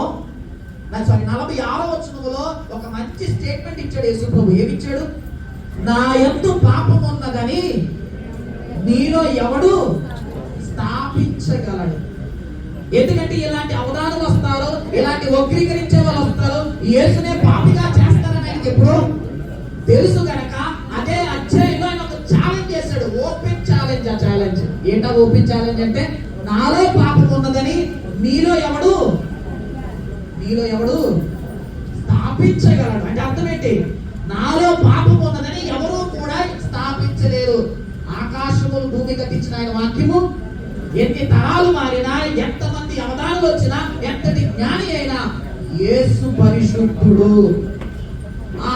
46వ వచనములో ఒక మంచి స్టేట్మెంట్ ఇచ్చాడు యేసు ప్రభు. ఏమిచ్చాడు? నా యందు పాపం ఉన్నదని నీలో ఎవడు స్థాపించగలడు? ఎందుకంటే ఇలాంటి అవధానులు వస్తారు, ఇలాంటి వక్రీకరించే వాళ్ళు వస్తారు, యేసునే పాపిగా చేస్తారని ఆయనకి ఎప్పుడు తెలుసు కనుక అదే అధ్యాయంలో ఆయన ఒక ఛాలెంజ్ చేశాడు. Open challenge. ఆ ఛాలెంజ్ ఏంటో ఓపెన్ ఛాలెంజ్ అంటే, నాలో పాపం ఉన్నదని నీలో ఎవడు స్థాపించగలడు. అంటే అర్థం ఏంటి? నాలో పాపం ఉన్నదని ఎవరు కూడా స్థాపించలేరు. ఆకాశములు భూమి కట్టించిన ఆయన వాక్యము ఎన్ని తరాలు మారినా, ఎంతమంది అవతారాలు వచ్చినా, ఎంతటి జ్ఞాని అయినా యేసు పరిశుద్ధుడు.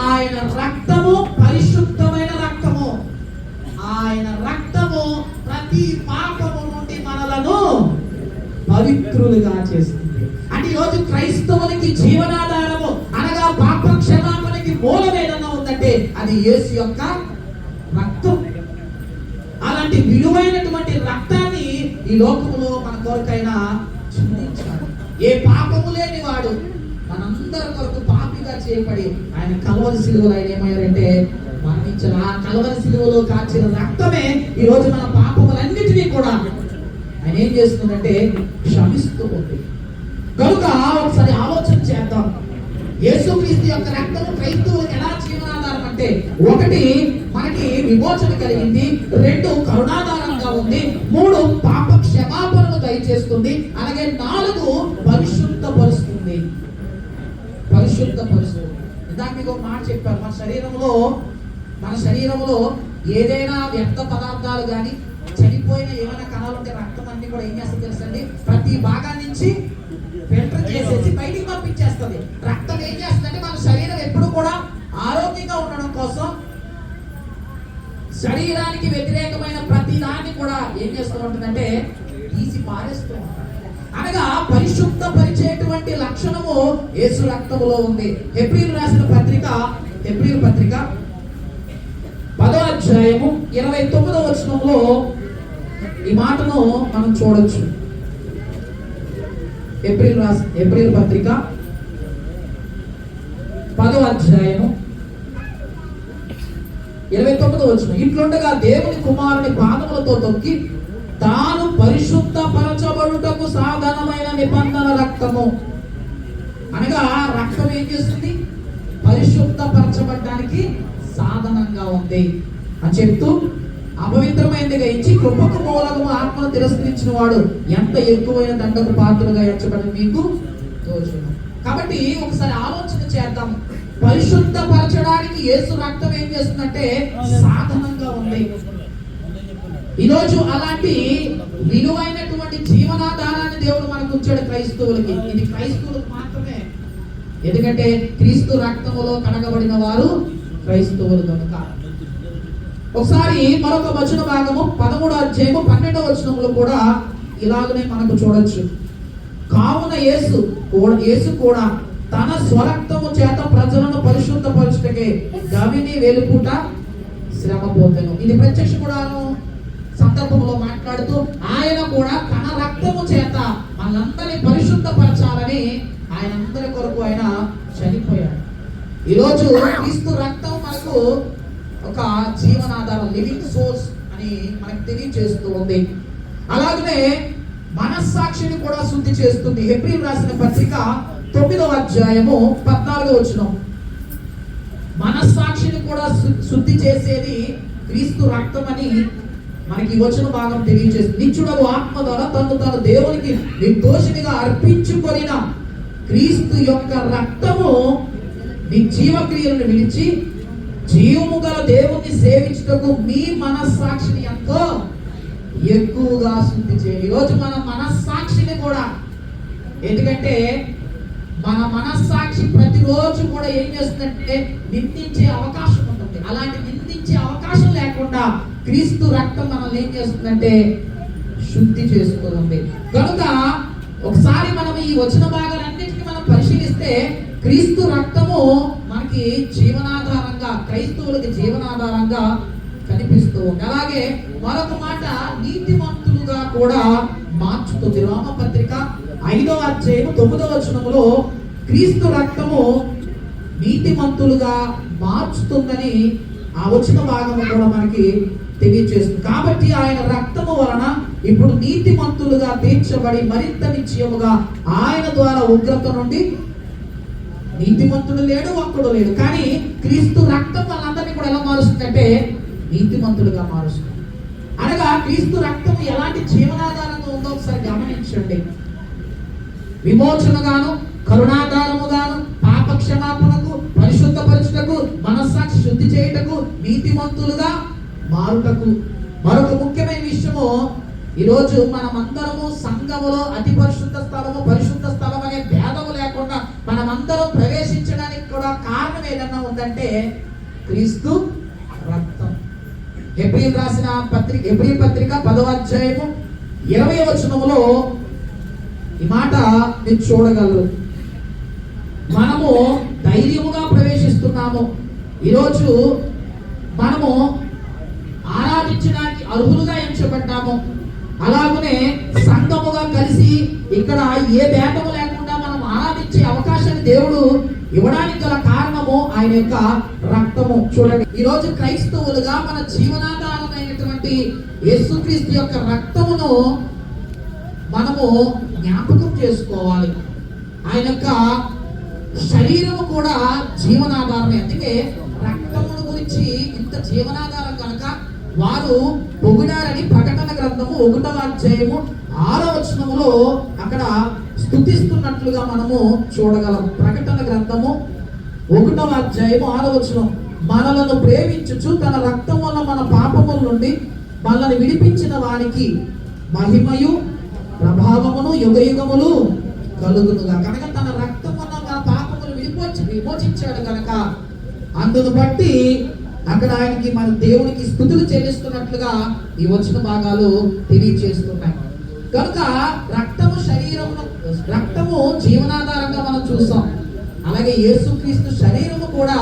ఆయన రక్తము పరిశుద్ధమైన రక్తము. ఆయన రక్తము ప్రతి పాపము నుండి మనలను పవిత్రులుగా చేస్తుంది. అంటే ఈరోజు క్రైస్తవునికి జీవనాధారము అనగా పాప క్షమాపణకి మూలం ఏదన్నా ఉందంటే అది యేసు యొక్క రక్తం. అలాంటి విలువైనటువంటి రక్తాన్ని ఈ లోకములో మన కొరకైనా చిందించాడు. ఏ పాపము లేని వాడు మనందరి కొరకు పాపిగా చేయబడి ఆయన కల్వరి శిలువలో ఆయన ఏమయ్యారంటే మరణించిన ఆ కల్వరి శిలువలో కాచిన రక్తమే ఈ రోజు మన పాపములన్నిటినీ కూడా ఆయన ఏం చేస్తుందంటే క్షమిస్తూ ఉంది. కనుక ఒకసారి ఆలోచన చేద్దాం. యేసుక్రీస్తు యొక్క రక్తము క్రైస్తవులకు ఎలా జీవనాధారం అంటే, ఒకటి మనకి విమోచన కలిగింది, 2 కరుణాధారంగా ఉంది, 3 పాప క్షమాపణను దయచేస్తుంది, అలాగే 4 పరిశుద్ధపరుస్తుంది. ఇందాక మీకు ఒక మాట చెప్పారు. మన శరీరంలో ఏదైనా వ్యర్థ పదార్థాలు కానీ చనిపోయిన ఏమైనా కణాలు ఉంటే రక్తం అన్ని కూడా ఏం చేస్తుంది తెలుసండి? ప్రతి భాగాన్ని నుంచి ఫిల్టర్ చేసేసి బయటికి పంపించేస్తుంది. రక్తం ఏం చేస్తుందంటే మన శరీరం ఎప్పుడు కూడా ఆరోగ్యంగా ఉండడం కోసం శరీరానికి వ్యతిరేకమైన ప్రతి దాన్ని కూడా ఏం చేస్తూ ఉంటుందంటే తీసి పారేస్తూ ఉంటుంది. అనగా పరిశుద్ధపరిచేటువంటి లక్షణము యేసు రక్తములో ఉంది. హెబ్రీయులకు రాసిన పత్రిక 10వ అధ్యాయము 29వ వచనంలో ఈ మాటను మనం చూడొచ్చు. హెబ్రీయుల పత్రిక 10వ అధ్యాయము 29వ వచనం, ఇట్లుండగా దేవుని కుమారుని పాదములతో తొక్కి తాను పరిశుద్ధపరచబడుటకు సాధనమైన నిబంధన రక్తము. అనగా రక్తం ఏం చేస్తుంది? పరిశుద్ధపరచబడడానికి సాధనంగా ఉంది అని చెప్తూ, అపవిత్రమైనదిగా ఇచ్చి కృపకు మూలము ఆత్మను తిరస్కరించిన వాడు ఎంత ఎక్కువైన దండకు పాత్రగా ఎంచబడి మీకు తోచును. కాబట్టి ఒకసారి ఆలోచన చేద్దాం. పరిశుద్ధపరచడానికి యేసు రక్తం ఏం చేస్తుందంటే సాధనంగా ఉంది. ఈరోజు అలాంటి విలువైనటువంటి జీవనాధారాన్ని దేవుడు మనకు ఉంచాడు క్రైస్తవులకి. ఇది క్రైస్తవులకు మాత్రమే. ఎందుకంటే క్రీస్తు రక్తములో కడగబడిన వారు క్రైస్తవులు కనుక. ఒకసారి మరొక వచన భాగము 13వ అధ్యాయము 12వ వచనంలో కూడా ఇలాగనే మనకు చూడొచ్చు. కావున యేసు కూడా తన స్వరక్తము చేత ప్రజలను పరిశుద్ధపరచుటకే గవిని వెలుపుట శ్రమ పొందెను. ఇది ప్రత్యక్ష కూడాను సందర్భంలో మాట్లాడుతూ ఆయన కూడా తన రక్తము చేత మనందరినీ పరిశుద్ధపరచాలని ఆయన అందరి కొరకు ఆయన చనిపోయాడు. ఈరోజు క్రీస్తు రక్తం మనకు ఒక జీవనాధారం, లివింగ్ సోర్స్ అని మనకు తెలియజేస్తూ ఉంది. అలాగనే మనస్సాక్షిని కూడా శుద్ధి చేస్తుంది. హెబ్రీయులకు రాసిన పత్రిక 9వ అధ్యాయము 14వ వచనం, మనస్సాక్షిని కూడా శుద్ధి చేసేది క్రీస్తు రక్తం అని మనకి వచన భాగం తెలియజేస్తుంది. నిత్యుడగు ఆత్మ ద్వారా తాను దేవునికి నిర్దోషినిగా అర్పించుకొనిన క్రీస్తు యొక్క రక్తము మీ జీవక్రియలను విడిచి జీవము గల దేవుణ్ణి సేవించుటకు మీ మనస్సాక్షిని ఎంతో ఎక్కువగా శుద్ధి చేయాలి. ఈరోజు మన మనస్సాక్షిని కూడా, ఎందుకంటే మన మనస్సాక్షి ప్రతిరోజు కూడా ఏం చేస్తుందంటే నిందించే అవకాశం ఉంటుంది. అలాంటి నిందించే అవకాశం లేకుండా క్రీస్తు రక్తం మనల్ని ఏం చేస్తుందంటే శుద్ధి చేస్తుంది. కనుక ఒకసారి మనం ఈ వచన భాగాలన్నిటికీ మనం పరిశీలిస్తే క్రీస్తు రక్తము మనకి జీవనాధారంగా, క్రైస్తవులకి జీవనాధారంగా కనిపిస్తూ ఉంది. అలాగే మరొక మాట, నీతిమంతులుగా కూడా మార్చుతుంది. రోమపత్రిక 5వ అధ్యాయము 9వ వచనములో క్రీస్తు రక్తము నీతిమంతులుగా మార్చుతుందని ఆ వచన భాగము కూడా మనకి తెలియజేస్తుంది. కాబట్టి ఆయన రక్తము వలన ఇప్పుడు నీతిమంతులుగా తీర్చబడి మరింత నిశ్చయముగా ఆయన ద్వారా ఉగ్రత నుండి, నీతిమంతుడు లేడు ఒక్కడు లేడు, కానీ క్రీస్తు రక్తం వాళ్ళందరినీ కూడా ఎలా మారుస్తుందంటే నీతిమంతులుగా మారుస్తుంది. అనగా క్రీస్తు రక్తం ఎలాంటి జీవనాధారంగా ఉందో ఒకసారి గమనించండి. విమోచనగాను, కరుణాధారముగాను, పాప క్షమాపణకు, పరిశుద్ధపరచుటకు, మనస్సాక్షి శుద్ధి చేయుటకు, నీతిమంతులుగా మారుటకు. మరొక ముఖ్యమైన విషయము, ఈరోజు మనమందరము సంఘములో అతి పరిశుద్ధ స్థలము, పరిశుద్ధ స్థలం అనే భేదము లేకుండా మనమందరం ప్రవేశించడానికి కూడా కారణం ఏదన్నా ఉందంటే క్రీస్తు రక్తం. హెబ్రీయులకు రాసిన హెబ్రీ పత్రిక 10వ అధ్యాయము 20వ వచనములో ఈ మాట మీరు చూడగలరు. మనము ధైర్యముగా ప్రవేశిస్తున్నాము. ఈరోజు మనము ఆరాధించడానికి అర్హులుగా ఎంచబడ్డాము. అలాగనే సంఘముగా కలిసి ఇక్కడ ఏ భేదము లేకుండా మనం ఆరాధించే అవకాశాన్ని దేవుడు ఇవ్వడానికి గల కారణము ఆయన యొక్క రక్తము. చూడండి, ఈరోజు క్రైస్తవులుగా మన జీవనాధారమైనటువంటి యేసుక్రీస్తు యొక్క రక్తమును మనము జ్ఞాపకం చేసుకోవాలి. ఆయన యొక్క శరీరము కూడా జీవనాధారమే. అందుకే రక్తమును గురించి ఇంత జీవనాధారం కనుక వారు పొగిడారని ప్రకటన గ్రంథము 1వ అధ్యాయము 6వ వచనములో అక్కడ స్తుతిస్తున్నట్లుగా మనము చూడగలం. ప్రకటన గ్రంథము 1వ అధ్యాయము 6వ వచనం, మనలను ప్రేమించుచు తన రక్తం వల్ల మన పాపముల నుండి మనల్ని విడిపించిన వారికి మహిమయు ప్రభావమును యుగయుగములు కలుగునుగా. కనుక తన రక్తం వల్ల మన పాపములు విమోచించాడు కనుక అందును బట్టి అక్కడ ఆయనకి మన దేవునికి స్తుతులు చెల్లిస్తున్నట్లుగా ఈ వచ్చిన భాగాలు తెలియజేస్తున్నాయి. కనుక రక్తము జీవనాధారంగా మనం చూస్తాం. అలాగే యేసుక్రీస్తు శరీరము కూడా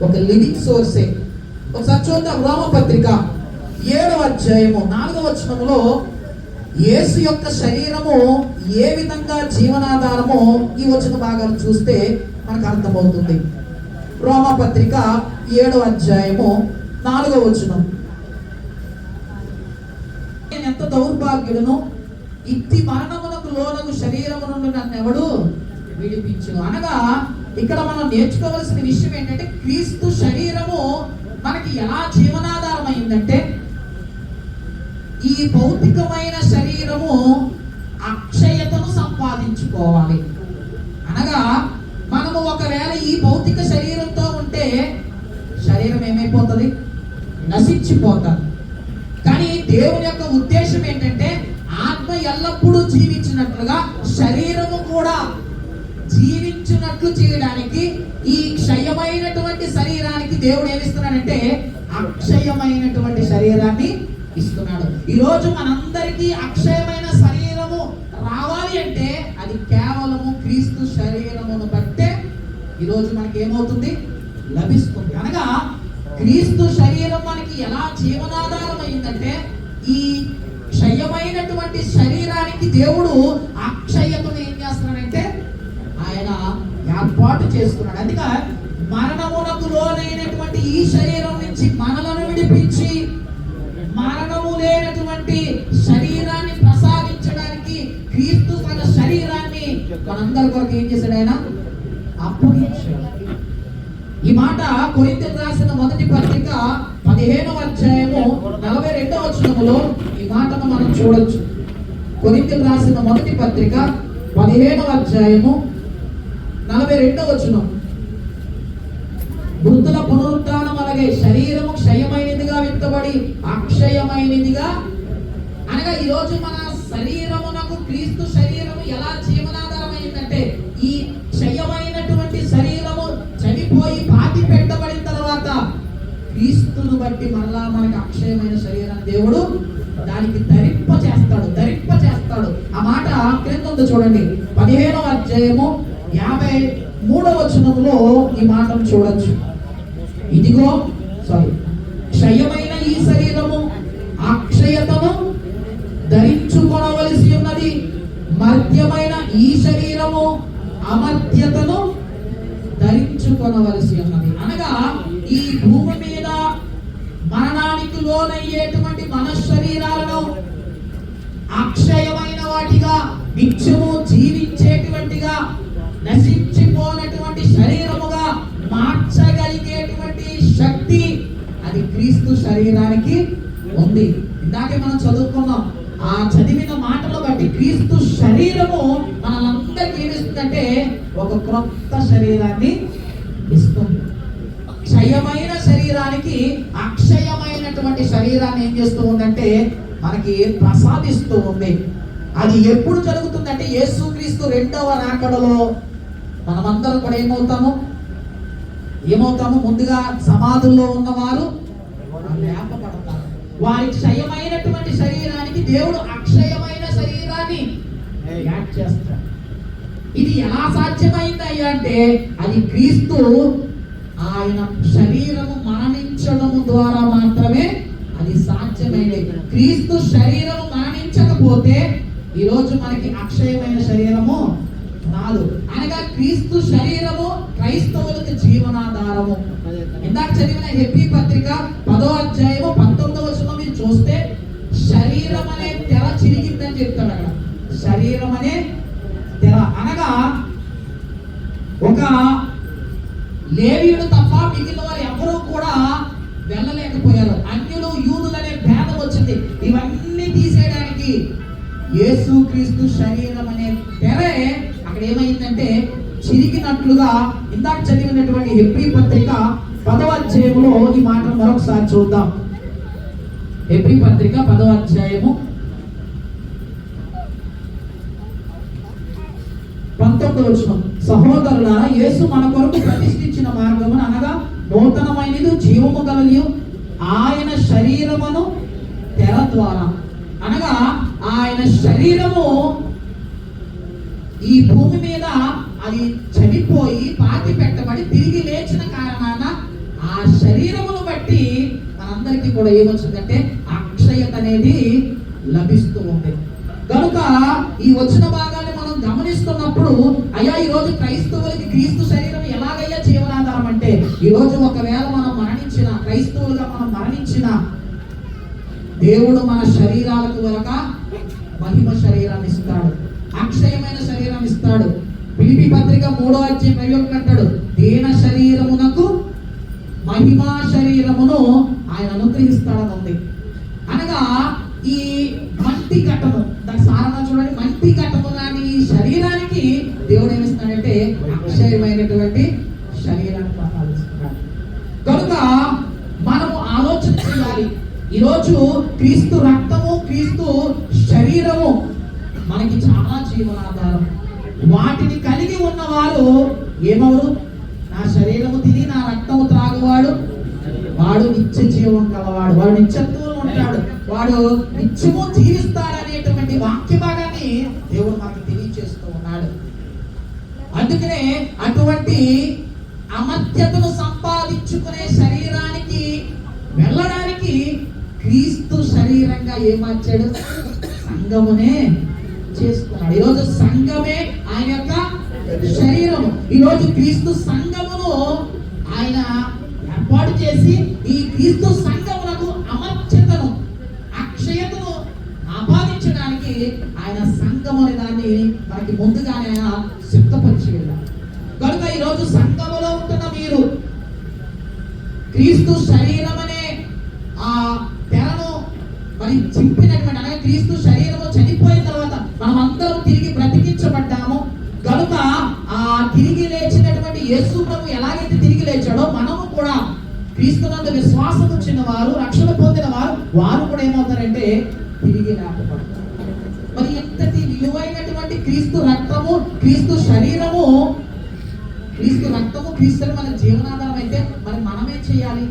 ఒక లివింగ్ సోర్సే. ఒకసారి చూద్దాం, రోమపత్రిక 7వ అధ్యాయము 4వ వచనములో యేసు యొక్క శరీరము ఏ విధంగా జీవనాధారమో ఈ వచన భాగాలు చూస్తే మనకు అర్థమవుతుంది. రోమపత్రిక 7వ అధ్యాయము 4వ వచనం, నేను ఎంత దౌర్భాగ్యుడును, ఇట్టి మరణమునకు లోనగు శరీరము నుండి నన్ను ఎవడు విడిపించును. అనగా ఇక్కడ మనం నేర్చుకోవాల్సిన విషయం ఏంటంటే క్రీస్తు శరీరము మనకి ఎలా జీవనాధారం అయిందంటే ఈ భౌతికమైన శరీరము అక్షయతను సంపాదించుకోవాలి. అనగా మనము ఒకవేళ ఈ భౌతిక శరీరంతో ఉంటే శరీరం ఏమైపోతుంది? నశించిపోతుంది. కానీ దేవుని యొక్క ఉద్దేశం ఏంటంటే ఆత్మ ఎల్లప్పుడూ జీవించినట్లుగా శరీరము కూడా జీవించినట్లు చేయడానికి ఈ క్షయమైనటువంటి శరీరానికి దేవుడు ఏమిస్తున్నాడంటే అక్షయమైనటువంటి శరీరాన్ని ఇస్తున్నాడు. ఈరోజు మనందరికీ అక్షయమైన శరీరము రావాలి అంటే అది కేవలము క్రీస్తు శరీరమును బట్టే ఈరోజు మనకి ఏమవుతుంది? లభిస్తుంది. అనగా క్రీస్తు శరీరం మనకి ఎలా జీవనాధారం అయిందంటే ఈ క్షయమైనటువంటి శరీరానికి దేవుడు అక్షయతను ఏం చేస్తున్నాడంటే ఆయన ఏర్పాటు చేసుకున్నాడు. అందుకే మరణమునకు లోనైనటువంటి ఈ శరీరం నుంచి మనలను విడిపించి మరణము లేనటువంటి శరీరాన్ని ప్రసాదించడానికి క్రీస్తు తన శరీరాన్ని మనందరి కొరకు ఏం చేశాడు? ఆయన అప్పగించాడు. ఈ మాట కొరింథీయులకు రాసిన మొదటి పత్రిక 15వ అధ్యాయము 42వ వచనములో ఈ మాటను మనం చూడొచ్చు. కొరింథీయులకు రాసిన మొదటి పత్రిక 15వ అధ్యాయము 42వ వచనం, మృతుల పునరుత్థానం అలాగే శరీరము క్షయమైనదిగా విత్తబడి అక్షయమైనదిగా. అనగా ఈరోజు మన శరీరమునకు క్రీస్తు శరీరము ఎలా జీవనాధారమైందంటే ఈ క్షయమైనటువంటి శరీరము చనిపోయి పాతి పెట్టబడిన తర్వాత క్రీస్తును బట్టి మరలా మనకి అక్షయమైన శరీరాన్ని దేవుడు దానికి ధరింప చేస్తాడు. ఆ మాట క్రింద ఉంది చూడండి, 15వ అధ్యాయము 53వ వచనములో ఈ మాటను చూడొచ్చు. ఇదిగో క్షయమైన ఈ శరీరము అక్షయతను ధరించుకొనవలసి ఉన్న మర్త్యమైన ఈ శరీరము అమర్త్యతను ధరించుకొనవలసి ఉన్నది. అనగా ఈ భూమి మీద మరణానికి లోనయ్యేటువంటి మన శరీరాలను అక్షయమైన వాటిగా, నిత్యము జీవించేటువంటిగా, నశించిపోనటువంటి శరీరముగా మార్చగలిగేటువంటి శక్తి అది క్రీస్తు శరీరానికి ఉంది. ఇందాకే మనం చదువుకున్నాం. ఆ చదివిన మాటలు బట్టి క్రీస్తు శరీరము మనందరికీ ఏమిస్తుందంటే ఒక క్రొత్త శరీరాన్ని ఇస్తుంది. క్షయమైన శరీరానికి అక్షయమైనటువంటి శరీరాన్ని ఏం చేస్తూ ఉందంటే మనకి ప్రసాదిస్తూ ఉంది. అది ఎప్పుడు జరుగుతుందంటే యేసుక్రీస్తు రెండవ రాకడలో మనమందరం కూడా ఏమవుతాము? ముందుగా సమాధుల్లో ఉన్నవారు లేపబడతారు. వారి క్షయమైనటువంటి శరీరానికి దేవుడు అక్షయమైన శరీరాన్ని యాడ్ చేస్తాడు. ఇది ఎలా సాధ్యమైంది అంటే అది క్రీస్తు ఆయన శరీరము మరణించడము ద్వారా మాత్రమే అది సాధ్యమైనది. క్రీస్తు శరీరము మరణించకపోతే ఈరోజు మనకి అక్షయమైన శరీరము రాదు. అనగా క్రీస్తు శరీరము క్రైస్తవులకు జీవనాధారము. ఇందాక చదివిన హెబ్రీ పత్రిక 10వ అధ్యాయము 19వ వచనం మీరు చూస్తే శరీరం అనే తెర చిరిగిందని చెప్తాడు. అక్కడ శరీరం అనే తెర అనగా ఒక లేవీయుడు తప్ప మిగిలిన వారు ఎవరూ కూడా వెళ్ళలేకపోయారు. అన్యులు యూదులు అనే భేదం వచ్చింది. ఇవన్నీ తీసేయడానికి యేసుక్రీస్తు శరీరం అనే తెరే అక్కడ ఏమైందంటే చిరిగినట్లుగా ఇందాక చదివినటువంటి హెబ్రీ పత్రిక 10వ అధ్యాయంలో ఈ మాట మరొకసారి చూద్దాం. హెబ్రీ పత్రిక 10వ అధ్యాయము 19వ వచనం. సహోదరులారా, యేసు మన కొరకు ప్రతిష్ఠించిన మార్గమును అనగా నూతనమైనది జీవము గలది ఆయన శరీరమును తెర ద్వారా, అనగా ఆయన శరీరము ఈ భూమి మీద అది చనిపోయి పాతి పెట్టబడి తిరిగి లేచిన కారణాన ఆ శరీరమును బట్టి మనందరికీ కూడా ఏమొచ్చిందంటే అక్షయత అనేది లభిస్తూ ఉంది. కనుక ఈ వచ్చిన భాగాన్ని మనం గమనిస్తున్నప్పుడు అయ్యా ఈరోజు క్రైస్తవులకి క్రీస్తు శరీరం ఎలాగయ్యా జీవనాధారం అంటే, ఈరోజు ఒకవేళ మనం మరణించిన క్రైస్తవులుగా మనం మరణించిన దేవుడు మన శరీరాలకు వలక మహిమ శరీరాన్ని ఇస్తాడు, అక్షయమైన శరీరాన్ని ఇస్తాడు. ఫిలిప్పీ పత్రిక 3వ అధ్యాయం అంటాడు, దీన శరీరమునకు మహిమా శరీరమును ఆయన అనుగ్రహిస్తాడని ఉంది. అనగా ఈ మంటి ఘటము, దాని సారంగా చూడండి, మంటి ఘటము లాంటి ఈ శరీరానికి దేవుడు ఏమిస్తాడంటే అక్షయమైనటువంటి శరీరాన్ని ప్రసాదిస్తున్నాడు. కనుక మనము ఆలోచన చేయాలి. ఈరోజు క్రీస్తు రక్తము, క్రీస్తు శరీరము మనకి చాలా జీవనాధారం. వాటిని కలిగి ఉన్నవారు ఏమవరు? నా శరీరము తిని నా రక్తము త్రాగువాడు వాడు నిత్య జీవం కలవాడు, వాడు నిత్యత్వంలో ఉంటాడు, వాడు నిత్యము జీవిస్తాడనేటువంటి వాక్య భాగాన్ని దేవుడు మనకు తెలియజేస్తూ ఉన్నాడు. అందుకనే అటువంటి అమర్త్యతను సంపాదించుకునే శరీరానికి వెళ్ళడానికి క్రీస్తు శరీరంగా ఏమార్చాడు? సంఘమునే చేసుకున్నాడు. ఈరోజు సంఘమే ఆయన యొక్క శరీరము. ఈరోజు క్రీస్తు సంఘమును ఆయన ఏర్పాటు చేసి ఈ క్రీస్తు సంఘమునకు అమర్త్యతను, అక్షయతను ఆపాదించడానికి ఆయన సంఘం అనే దాన్ని మనకి ముందుగానే ఆయన సిద్ధపరిచి వెళ్ళారు. కనుక ఈరోజు సంఘములో ఉంటున్న మీరు క్రీస్తు శరీరం అనే ఆ తెరను మరి చింపినటువంటి, అనగా క్రీస్తు శరీరము చనిపోయిన తర్వాత మనం అందరం తిరిగి బ్రతికించబడ్డాము. కనుక ఆ తిరిగి లేచినటువంటి యేసు ప్రభు ఎలాగైతే తిరిగి లేచాడో మనము కూడా క్రీస్తునందు విశ్వాసం వచ్చిన వారు, రక్షణ పొందిన వారు కూడా ఏమవుతారంటే తిరిగి లేపబడతారు. మరి ఎంతటి విలువైనటువంటి క్రీస్తు రక్తము, క్రీస్తు శరీరము, క్రీస్తు రక్తము, క్రీస్తు మన జీవనాధారం అయితే మరి మనమే చేయాలి.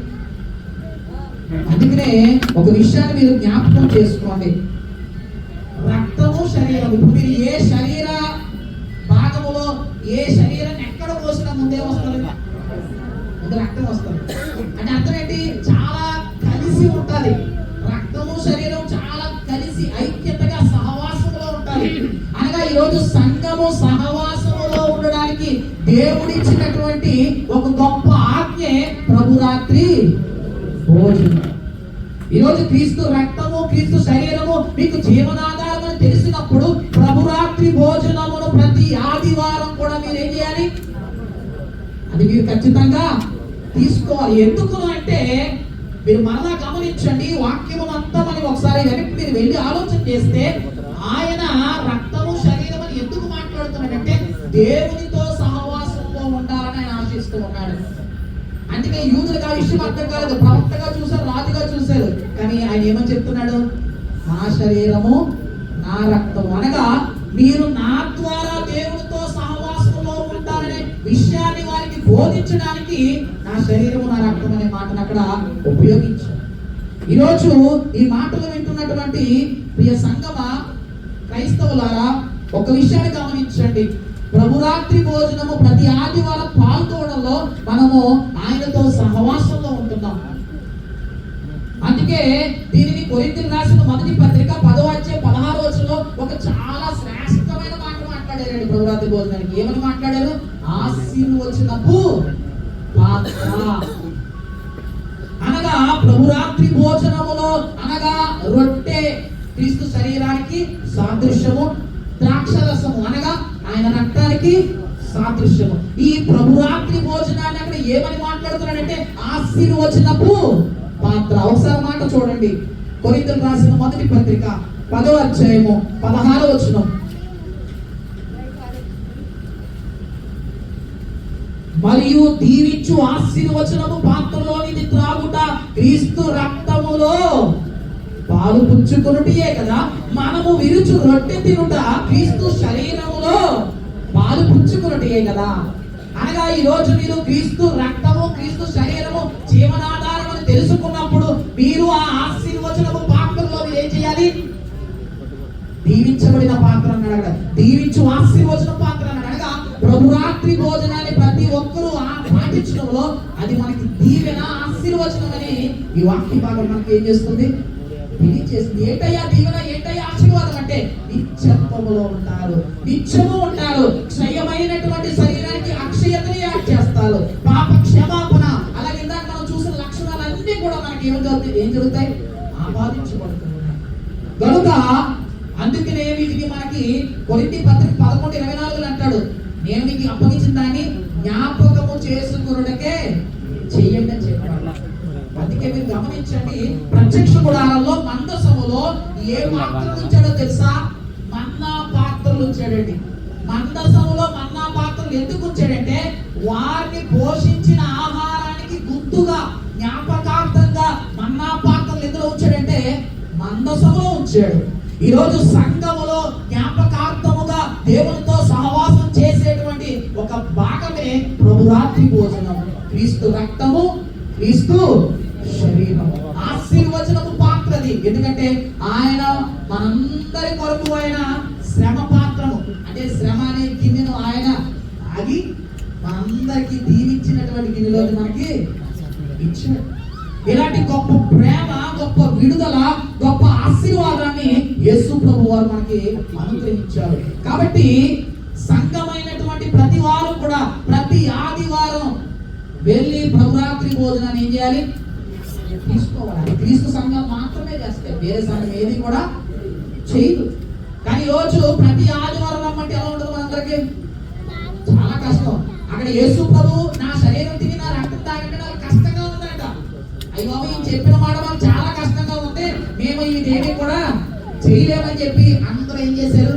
అందుకనే ఒక విషయాన్ని మీరు జ్ఞాపకం చేసుకోండి. రక్తము, శరీరం. ఇప్పుడు మీరు ఏ శరీర భాగములో ఏ శరీరాన్ని ఎక్కడ పోసినా ముందే వస్తుంది, ముందు రక్తం వస్తుంది. అంటే అర్థం ఏంటి? చాలా కలిసి ఉంటది. రక్తము శరీరం చాలా కలిసి ఐక్యతగా సహవాసంలో ఉండాలి. అనగా ఈరోజు ఉండడానికి దేవుడిచ్చినటువంటి ఒక గొప్ప ఆజ్ఞే ప్రభురాత్రి భోజనం. ఈరోజు క్రీస్తు రక్తము, క్రీస్తు శరీరము మీకు జీవనాధారం అని తెలిసినప్పుడు ప్రభురాత్రి భోజనమును ప్రతి ఆదివారం కూడా మీరు ఏం చేయాలి? అది మీరు ఖచ్చితంగా తీసుకోవాలి. ఎందుకు అంటే మీరు మరలా గమనించండి, వాక్యము అంతా మనం ఒకసారి వెనక్కి మీరు వెళ్ళి ఆలోచన చేస్తే ఆయన రక్తము శరీరం అని ఎందుకు మాట్లాడుతున్నాడంటే దేవునితో సహవాసంలో ఉండాలని ఆయన ఆశిస్తూ ఉన్నాడు. అందుకే యూదులకు ఆ విషయం అర్థం కాలేదు. ప్రవక్తగా చూశారు, రాజుగా చూశారు, కానీ ఆయన ఏమని చెప్తున్నాడు? నా శరీరము నా రక్తము, అనగా మీరు నా ద్వారా దేవునితో సహవాసంలో ఉంటారనే విషయాన్ని వారికి బోధించడానికి నా శరీరము నా రక్తం అనే మాటను అక్కడ ఉపయోగించారు. ఈరోజు ఈ మాటలు వింటున్నటువంటి ప్రియ సంగమ క్రైస్తవులారా, ఒక విషయాన్ని గమనించండి. ప్రభురాత్రి భోజనము ప్రతి ఆదివారం పాల్గొనడంలో మనము ఆయనతో సహవాసంలో ఉంటున్నాం. అందుకే దీనిని కొరింథీయులకు రాసిన మొదటి పత్రిక 10వ అధ్యాయం 16వ వచనంలో ఒక చాలా శ్రేష్టమైన మాట మాట్లాడారండి. ప్రభురాత్రి భోజనానికి ఏమని మాట్లాడారు? ఆశీర్వచనపు పాత్ర. అనగా ప్రభురాత్రి భోజనములో అనగా రొట్టె క్రీస్తు శరీరానికి సాదృశ్యము, ద్రాక్షరసము అనగా ఆయన రక్తానికి సాదృశ్యము. ఈ ప్రభురాత్రి భోజనాన్ని అక్కడ ఏమని మాట్లాడుతున్నాడంటే ఆశీర్వచనపు పాత్ర. ఒకసారి మాట చూడండి, కొరింథీయులకు రాసిన మొదటి పత్రిక 10వ అధ్యాయము 16వ వచనం. మరియు దీవించు ఆశీర్వచనము పాత్రలోనిది త్రాగుట క్రీస్తు రక్తములో పాలు పుచ్చుకొనుటయే కదా. మనము విరుచు రొట్టె తినుట క్రీస్తు శరీరములో పాలు పుచ్చుకొనుటయే కదా. అనగా ఈ రోజు మీరు క్రీస్తు రక్తము, క్రీస్తు శరీరము జీవనాధారం అని తెలుసుకున్నప్పుడు మీరు ఆ ఆశీర్వచనము పాత్రలో మీరు ఏం చేయాలి? దీవించబడిన పాత్ర అన్నాడు అక్కడ. దీవించు ఆశీర్వచన పాత్ర అన్నాడు. అనగా ప్రభురాత్రి భోజనాన్ని ప్రతి ఒక్కరూ పాటించడంలో అది మనకి దీవెన, ఆశీర్వచనం అని ఈ వాక్య భాగం మనకి ఏం చేస్తుంది? తెలియజేస్తుంది. ఏంటయ్యా దీవెన, ఏంటయ్యా ఆశీర్వాదం అంటే నిత్యత్వములో ఉంటారు, నిత్యము ఉంటారు. క్షయమైనటువంటి శరీరానికి అక్షయతని యాడ్ చేస్తారు. పాప క్షమాపణ, అలాగే ఇందాక మనం చూసిన లక్షణాలన్నీ కూడా మనకి ఏం జరుగుతాయి? ఆపాదించబడుతున్నాయి. కనుక అందుకనే వీటికి మనకి కొరింథీ పత్రిక 11:24 అంటాడు, నేను మీకు అప్పగించిన దాన్ని జ్ఞాపకము చేసుకొనుటకే చెయ్యండి అని చెప్పాడు. అందుకే మీరు గమనించండి, ప్రత్యక్ష గుడారంలో మందసములో ఏ పాత్రలు ఉంచాడో తెలుసా? మన్నా పాత్రలు ఉంచాడండి. మందసములో మన్నా పాత్రలు ఎందుకు ఉంచాడంటే వారిని పోషించిన ఆహారానికి గుర్తుగా, జ్ఞాపకార్థంగా మన్నా పాత్రలు ఎందులో ఉంచాడంటే మందసములో ఉంచాడు. ఈరోజు సంఘములో జ్ఞాపకార్థముగా దేవునితో సహవాసం చేసేటువంటి ఒక భాగమే ప్రభురాత్రి భోజనం. క్రీస్తు రక్తము, క్రీస్తు శరీరం, ఆశీర్వచనము పాత్రది. ఎందుకంటే ఆయన మనందరి కొరకు ఆయన శ్రమ పాత్రము, అంటే శ్రమ అనే గిన్నెను ఆయన తాగి మనందరికి దీవించినటువంటి గిన్నెలోకి మనకి ఇచ్చాడు. ఇలాంటి గొప్ప ప్రేమ, గొప్ప విడుదల, గొప్ప ఆశీర్వాదాన్ని యేసు ప్రభు వారు మనకి అనుగ్రహించారు. కాబట్టి సంఘమైనటువంటి ప్రతి వారం కూడా ప్రతి ఆదివారం వెళ్ళి ప్రభురాత్రి భోజనాన్ని ఏం చేయాలి? తీసుకోవాలి. క్రీస్తు సంఘం మాత్రమే చేస్తాయి, వేరే సంఘం ఏది కూడా చేయదు. కానీ ఈరోజు ప్రతి ఆదివారం రమ్మంటే ఎలా ఉంటుంది మనందరికి? చాలా కష్టం. అక్కడ యేసు ప్రభు నా శరీరం తిని నా రక్తం తాగంటే నాకు కష్టంగా ఉందంట. అయ్యి బాబు ఈ చెప్పిన మాట మనకు చాలా కష్టంగా ఉంది, మేము ఇదేమి కూడా చేయలేమని చెప్పి అందరూ ఏం చేశారు?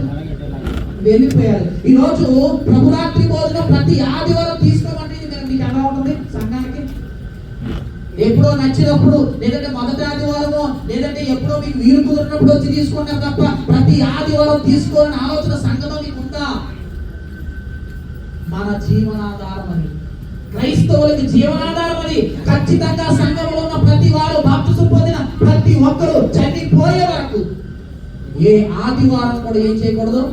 వెళ్ళిపోయారు. ఈ రోజు ప్రభురాత్రి భోజనం ప్రతి ఆదివారం తీసుకోమంటే మీకు ఎలా ఉంటుంది? సంఘానికి ఎప్పుడో నచ్చినప్పుడు, లేదంటే మొదటి ఆదివారమో, లేదంటే ఎప్పుడో మీకు వీలు కుదిరినప్పుడు వచ్చి తీసుకున్నారు తప్ప ప్రతి ఆదివారం తీసుకోవాలని ఆలోచన సంఘంలో మీకు ఉందా? మన జీవనాధారం అని, క్రైస్తవులకి జీవనాధారం అని ఖచ్చితంగా సంఘంలో ఉన్న ప్రతి వారు, బాప్తిసం పొందిన ప్రతి ఒక్కరు చనిపోయే వరకు ఏ ఆదివారం కూడా ఏం చేయకూడదు?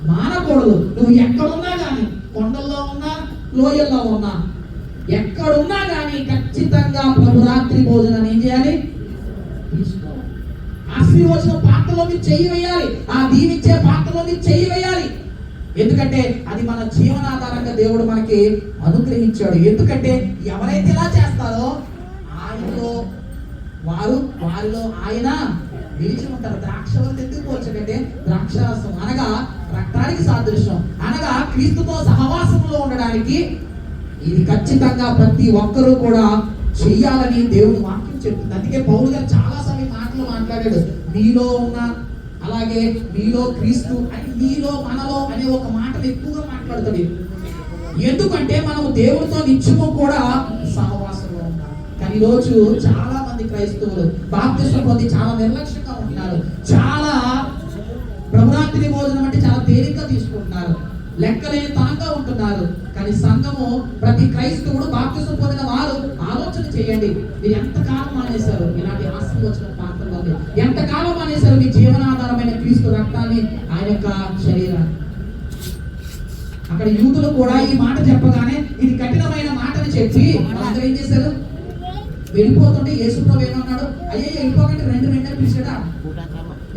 మానకూడదు. నువ్వు ఎక్కడున్నా కానీ, కొండల్లో ఉన్నా, లోయల్లో ఉన్నా, ఎక్కడున్నా కానీ ఖచ్చితంగా ప్రభురాత్రి భోజనాన్ని ఏం చేయాలి? తీసుకోవాలి. ఆశీర్వచన పాత్రలో మీరు చెయ్యి వేయాలి, ఆ దీవించే పాత్రలో మీరు చెయ్యి వేయాలి. ఎందుకంటే అది మన జీవనాధారంగా దేవుడు మనకి అనుగ్రహించాడు. ఎందుకంటే ఎవరైతే ఇలా చేస్తారో ఆయనలో వారిలో ఆయన నిలిచి ఉంటారు. ద్రాక్షవల్లి ఎందుకు పోల్చకంటే ద్రాక్షారసం అనగా రక్తానికి సాదృశ్యం, అనగా క్రీస్తుతో సహవాసంలో ఉండడానికి ఇది ఖచ్చితంగా ప్రతి ఒక్కరూ కూడా చెయ్యాలని దేవుని వాక్యం చెప్తుంది. అందుకే పౌలు గారు చాలా సార్లు మాటలు మాట్లాడాడు. మీలో ఉన్న, అలాగే మీలో క్రీస్తు అని, మీలో మనలో అనే ఒక మాటలు ఎక్కువగా మాట్లాడుతాడు. ఎందుకంటే మనము దేవుడితో నిత్యము కూడా సహవాసంలో ఉన్నాం. కానీ ఈరోజు చాలా మంది క్రైస్తవులు బాప్తిస్మం పొంది చాలా నిర్లక్ష్యంగా ఉంటున్నారు. చాలా ప్రభురాత్రి భోజనం అంటే చాలా తేలిగ్గా తీసుకుంటున్నారు, లెక్కలేని తనంగా ఉంటున్నారు. కానీ సంఘము, ప్రతి క్రైస్తవుడు బాప్తిస్మం పొందిన వారు ఆలోచన చేయండి. మీరు ఎంతకాలం మానేశారు ఇలాంటి ఆశీర్వచన ప్రాంతంలో? ఎంతకాలం మానేశారు మీ జీవనాధారమైన క్రీస్తు రక్తాన్ని, ఆయన యొక్క శరీరాన్ని? అక్కడ యూదులు కూడా ఈ మాట చెప్పగానే ఇది కఠినమైన మాటని చెప్పి వాళ్ళందరూ ఏం చేశారు? వెళ్ళిపోతుంటే యేసు ప్రభు ఏమన్నాడు? అయ్యే వెళ్ళిపోకంటే రెండు పిలిచాడా?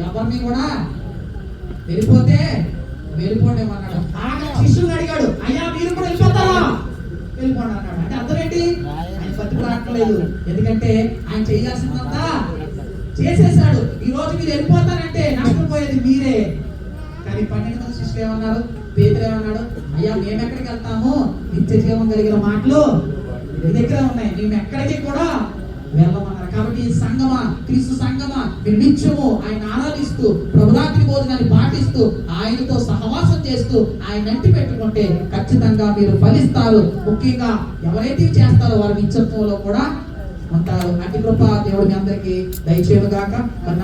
ఎవరిని కూడా వెళ్ళిపోండి అన్నాడు. శిష్యులు అడిగాడు, అయ్యా మీరు కూడా వెళ్ళిపోతారా? వెళ్ళిపోండి అన్నాడు. అంటే అర్థం ఏంటి? ఆయన బతికిరాట్లేదు, ఎందుకంటే ఆయన చేయాల్సిందంతా చేసేసాడు. ఈ రోజు మీరు వెళ్ళిపోతారంటే నష్టపోయేది మీరే. కానీ 12 మంది శిష్యులు ఏమన్నారు? పేతురు ఏమన్నాడు? అయ్యా మేము ఎక్కడికి వెళ్తాము? నిత్య జీవం కలిగిన మాటలు మీ దగ్గర ఉన్నాయి, మేము ఎక్కడికి కూడా వెళ్ళమన్నారు. కాబట్టి ఈ సంగమా, క్రీస్తు సంగమా, మీరు నిత్యము ఆయన ఆరాధిస్తూ ప్రభురాత్రి భోజనాన్ని పాటిస్తూ ఆయనతో సహవాసం చేస్తూ ఆయన నంటి పెట్టుకుంటే ఖచ్చితంగా మీరు ఫలిస్తారు. ముఖ్యంగా ఎవరైతే చేస్తారో వారి నిత్యత్వంలో కూడా ఉంటారు. అతి కృప దేవుడి అందరికీ దయచేయుగాక.